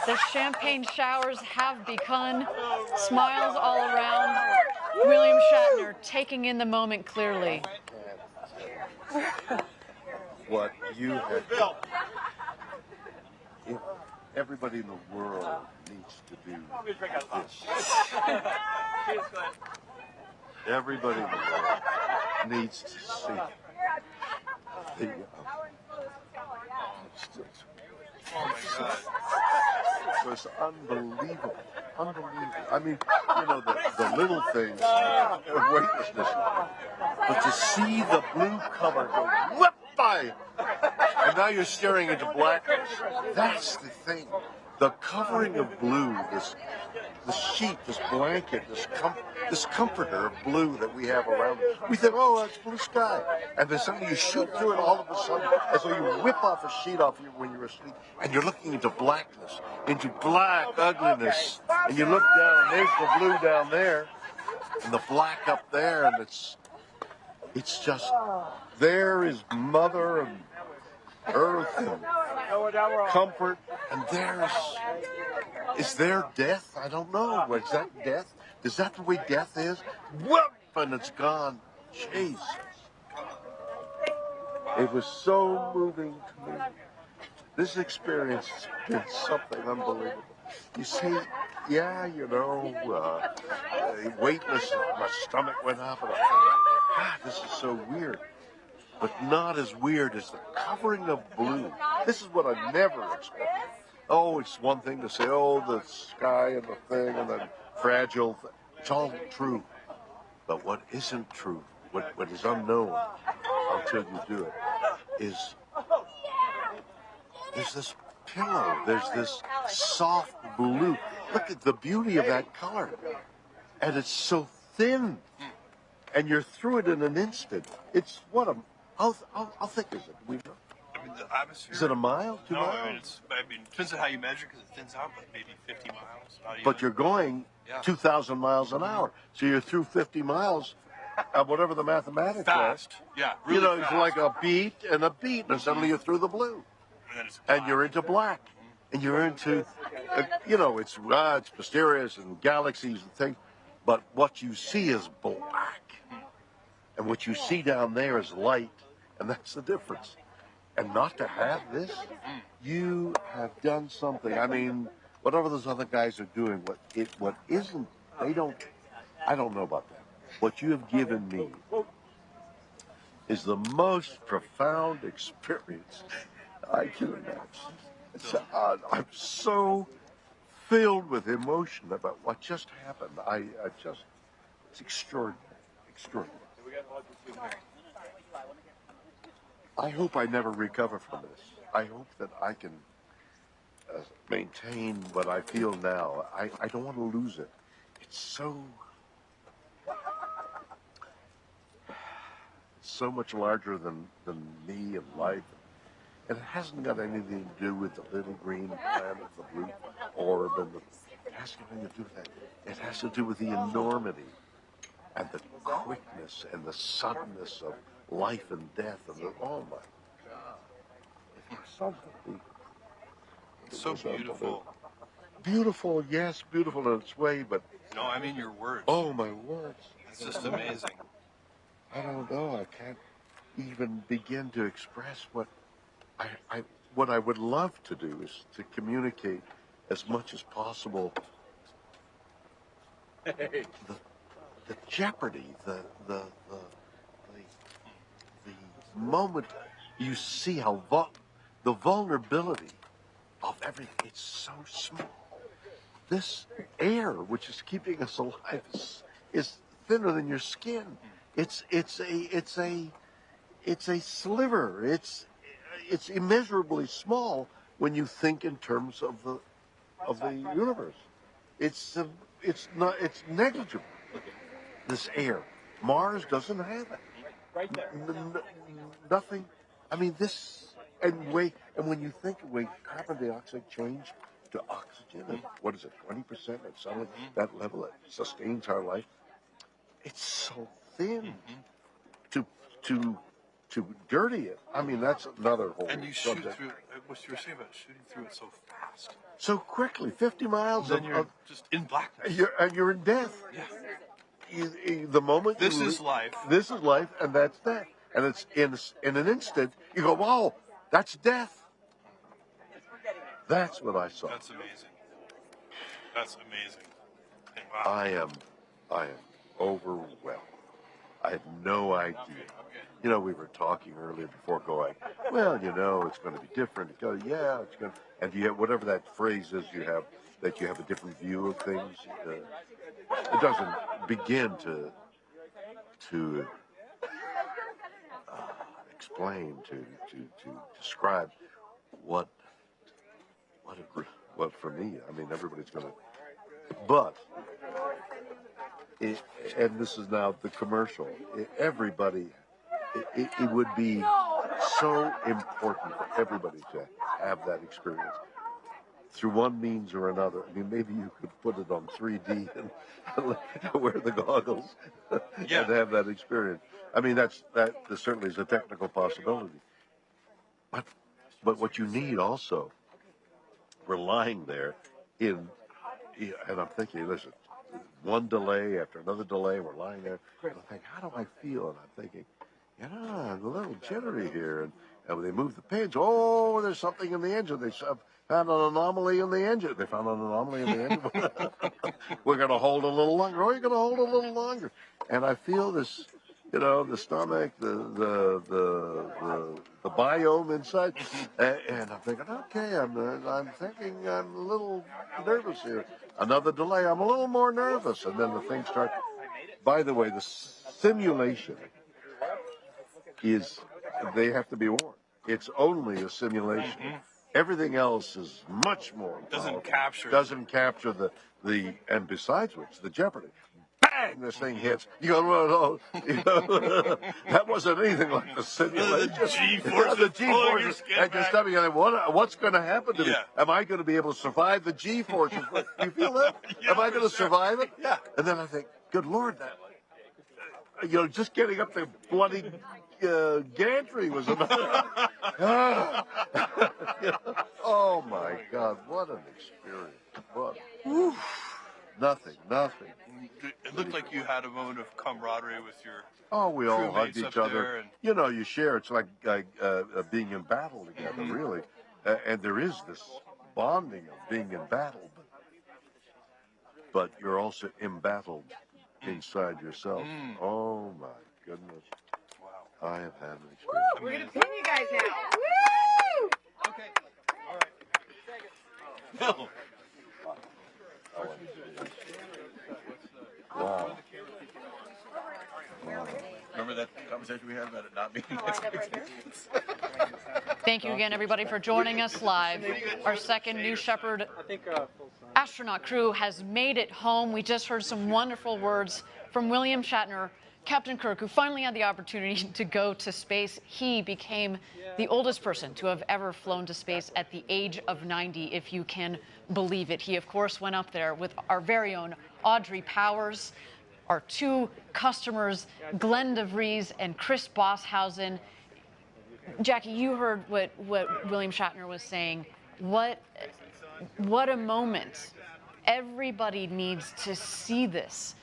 The champagne showers have begun. Smiles all around. William Shatner taking in the moment clearly. What you have done. If everybody in the world needs to do this. Everybody in the world needs to see the oh my God. It was unbelievable. Unbelievable. I mean, you know, the little things of weightlessness. But to see the blue cover go whip by, and now you're staring into blackness. That's the thing. The covering of blue, this sheet, this blanket, this comforter of blue that we have around us. We think, oh, that's blue sky. And then suddenly you shoot through it all of a sudden, as though you whip off a sheet off you when you're asleep, and you're looking into blackness, into black ugliness. And you look down, and there's the blue down there, and the black up there, and it's just, there is Mother and Earth and comfort, and is there death? I don't know. Is that death? Is that the way death is? Whoop! And it's gone. Jesus. It was so moving to me. This experience has been something unbelievable. You see, yeah, you know, weightless, my stomach went up, and I thought, God, this is so weird. But not as weird as the covering of blue. This is what I never expected. Oh, it's one thing to say, oh, the sky and the thing and the fragile thing. It's all true. But what isn't true, what is unknown until you do it, is there's this pillow, there's this soft blue. Look at the beauty of that color. And it's so thin. And you're through it in an instant. It's what how thick is it? We know. I mean, the atmosphere. Is it a mile? 2 miles? I mean, it depends on how you measure, because it thins out, but maybe 50 miles. But you're going 2,000 miles an hour. So you're through 50 miles whatever the mathematics Fast. are. Yeah, really You know, fast. it's like a beat, and suddenly you're through the blue. And you're into black. And you're into, you know, it's mysterious and galaxies and things, but what you see is black. And what you see down there is light, and that's the difference. And not to have this, you have done something. I mean, whatever those other guys are doing, what isn't, I don't know about that. What you have given me is the most profound experience I can imagine. I'm so filled with emotion about what just happened. It's extraordinary, extraordinary. I hope I never recover from this. I hope that I can maintain what I feel now. I don't want to lose it. It's so much larger than me and life. And it hasn't got anything to do with the little green planet, the blue orb, it has nothing to do with that. It has to do with the enormity and the quickness and the suddenness of life and death. Oh my God. It's something. It's so beautiful. Beautiful, yes, beautiful in its way, but... No, I mean your words. Oh, my words. It's just amazing. I don't know. I can't even begin to express what I would love to do is to communicate as much as possible the jeopardy, the moment you see how the vulnerability of everything. It's so small. This air, which is keeping us alive, is thinner than your skin. It's a sliver. It's immeasurably small when you think in terms of the universe. It's negligible. This air. Mars doesn't have it. Nothing. I mean, and when you think of way carbon dioxide changed to oxygen, and what is it, 20%, and suddenly that level that sustains our life, it's so thin. To dirty it, I mean, that's another whole And you shoot subject. through, what you were saying about shooting through it so fast. So quickly, 50 miles Then you're just in blackness. You're in death. Yeah. The moment This is life. This is life, and that's death. And it's in an instant, you go, wow, that's death. That's what I saw. That's amazing. That's amazing. And wow. I am overwhelmed. I had no idea. You know, we were talking earlier before going, well, you know, it's going to be different. You go, yeah, it's going to, and you have whatever that phrase is you have, that you have a different view of things. It doesn't begin to explain, to describe what for me, I mean, everybody's going to, but, and this is now the commercial, everybody, it would be so important for everybody to have that experience through one means or another. I mean, maybe you could put it on 3D and wear the goggles and have that experience. I mean, that certainly is a technical possibility. But what you need also, we're lying there and I'm thinking, listen, one delay after another delay, we're lying there, and I think, how do I feel? And I'm thinking, I'm a little jittery here. And when they move the pins, oh, there's something in the engine. They found an anomaly in the engine. They found an anomaly in the engine. We're going to hold a little longer. Oh, you're going to hold a little longer. And I feel this, the stomach, the biome inside. And I'm thinking, okay, I'm thinking I'm a little nervous here. Another delay, I'm a little more nervous. And then the thing starts. By the way, the simulation they have to be warned. It's only a simulation. Everything else is much more powerful. Doesn't capture the and besides which, the jeopardy. Bang! This thing hits. You go, no, that wasn't anything like the simulation. The G-force. The G-force. And you're stepping on it. What's going to happen to me? Am I going to be able to survive the G-force? Do you feel that? Am I going to survive it? Yeah. And then I think, good Lord, You know, just getting up the bloody gantry was enough. Oh my God, what an experience! What? Nothing. It looked like you had a moment of camaraderie with your Oh, we all hugged crewmates each up other. there and- You know, you share. It's like being in battle together, really. And there is this bonding of being in battle, but you're also embattled inside yourself. Oh my goodness! Wow, I have had an experience. We're gonna pin you guys now. Woo! Okay. All right. No. Wow. Remember that conversation we had about it not being expectations? Thank you again, everybody, for joining us live. Our second New Shepard astronaut crew has made it home. We just heard some wonderful words from William Shatner, Captain Kirk, who finally had the opportunity to go to space. He became the oldest person to have ever flown to space at the age of 90, if you can believe it. He, of course, went up there with our very own Audrey Powers, our two customers, Glen de Vries and Chris Boshuizen. Jackie, you heard what William Shatner was saying. What a moment. Everybody needs to see this.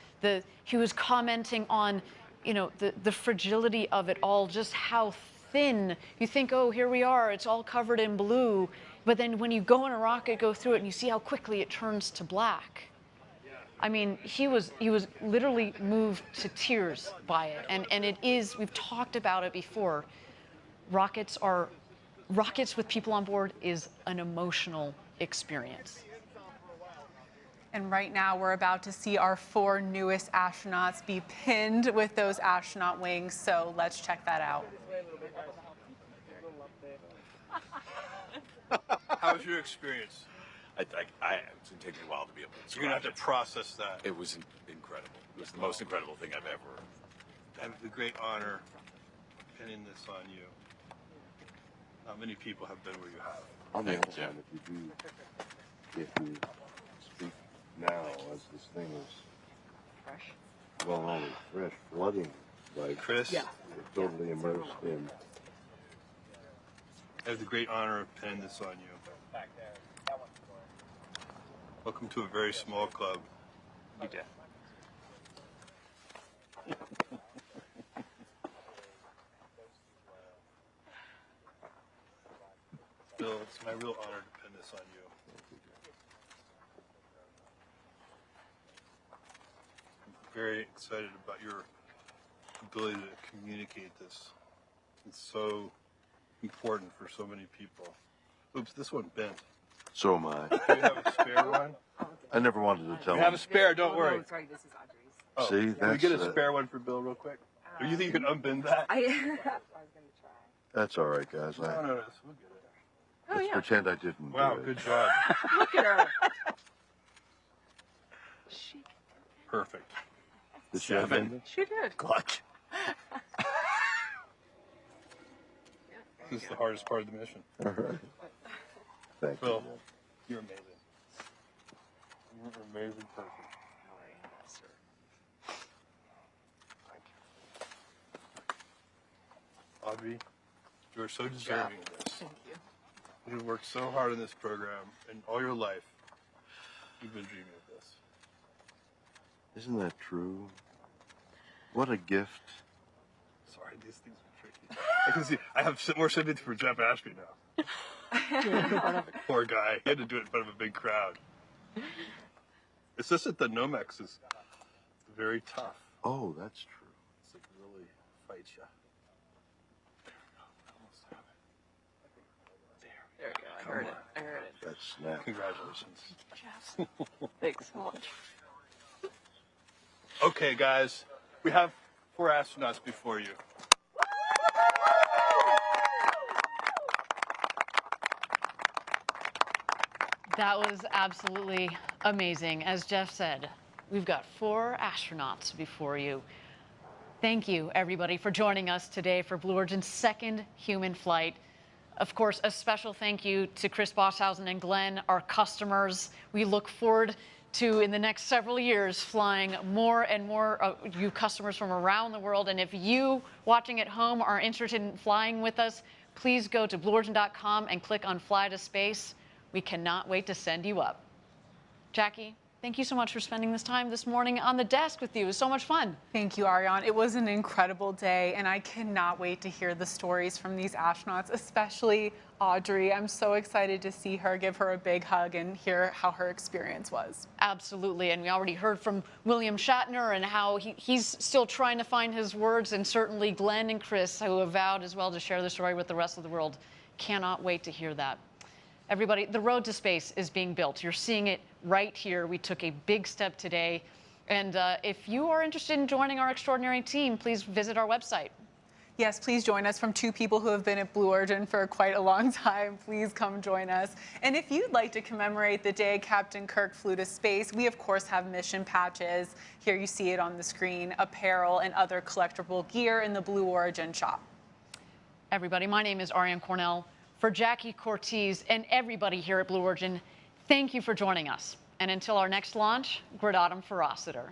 He was commenting on, you know, the fragility of it all, just how thin. You think, oh, here we are, it's all covered in blue. But then when you go in a rocket, go through it, and you see how quickly it turns to black. I mean, he was literally moved to tears by it. And it is, we've talked about it before. Rockets with people on board is an emotional experience. And right now we're about to see our 4 newest astronauts be pinned with those astronaut wings. So let's check that out. How was your experience? It's going to take me a while to be able to You're going to have to process that. It was incredible. It was the most incredible thing I've ever. I have the great honor of pinning this on you. Not many people have been where you have. On the other hand, if you speak now as this thing is fresh, well, not only fresh, flooding, like Chris, you're totally immersed in. I have the great honor of pinning this on you. Welcome to a very small club. You did. Bill, it's my real honor to pin this on you. I'm very excited about your ability to communicate this. It's so important for so many people. Oops, this one bent. So am I. Do you have a spare one? I never wanted to tell We him. have a spare, don't worry. No, sorry, this is Audrey's. Oh, See, can we get a that's, spare one for Bill real quick? Or you think you can unbend that? I was going to try. That's all right, guys. No, we'll get it. Let's pretend I didn't. Wow, do it. good job. Look at her. Perfect. Did she unbend 7. it? She did. Clutch. This is the hardest part of the mission. All right. Thank Bill, you. you're amazing. You're an amazing person. Audrey, you are so deserving of this. Thank you. You've worked so hard on this program, and all your life, you've been dreaming of this. Isn't that true? What a gift. Sorry, these things are tricky. I can see, I have more sympathy for Jeff Ashby now. Poor guy. He had to do it in front of a big crowd. It's just that the Nomex is very tough. Oh, that's true. It's like really fights you. There we go. I heard it. I heard it. That's snap. Congratulations. Thanks so much. Okay, guys, we have 4 astronauts before you. That was absolutely amazing. As Jeff said, we've got 4 astronauts before you. Thank you, everybody, for joining us today for Blue Origin's second human flight. Of course, a special thank you to Chris Boshuizen and Glen, our customers. We look forward to, in the next several years, flying more and more you customers from around the world. And if you watching at home are interested in flying with us, please go to blueorigin.com and click on Fly to Space. We cannot wait to send you up. Jackie, thank you so much for spending this time this morning on the desk with you. It was so much fun. Thank you, Ariane. It was an incredible day, and I cannot wait to hear the stories from these astronauts, especially Audrey. I'm so excited to see her, give her a big hug, and hear how her experience was. Absolutely, and we already heard from William Shatner and how he's still trying to find his words, and certainly Glen and Chris, who have vowed as well to share the story with the rest of the world. Cannot wait to hear that. Everybody, the road to space is being built. You're seeing it right here. We took a big step today. And if you are interested in joining our extraordinary team, please visit our website. Yes, please join us. From two people who have been at Blue Origin for quite a long time, please come join us. And if you'd like to commemorate the day Captain Kirk flew to space, we of course have mission patches. Here you see it on the screen, apparel and other collectible gear in the Blue Origin shop. Everybody, my name is Ariane Cornell. For Jackie Cortez and everybody here at Blue Origin, thank you for joining us. And until our next launch, Gradatum Ferociter.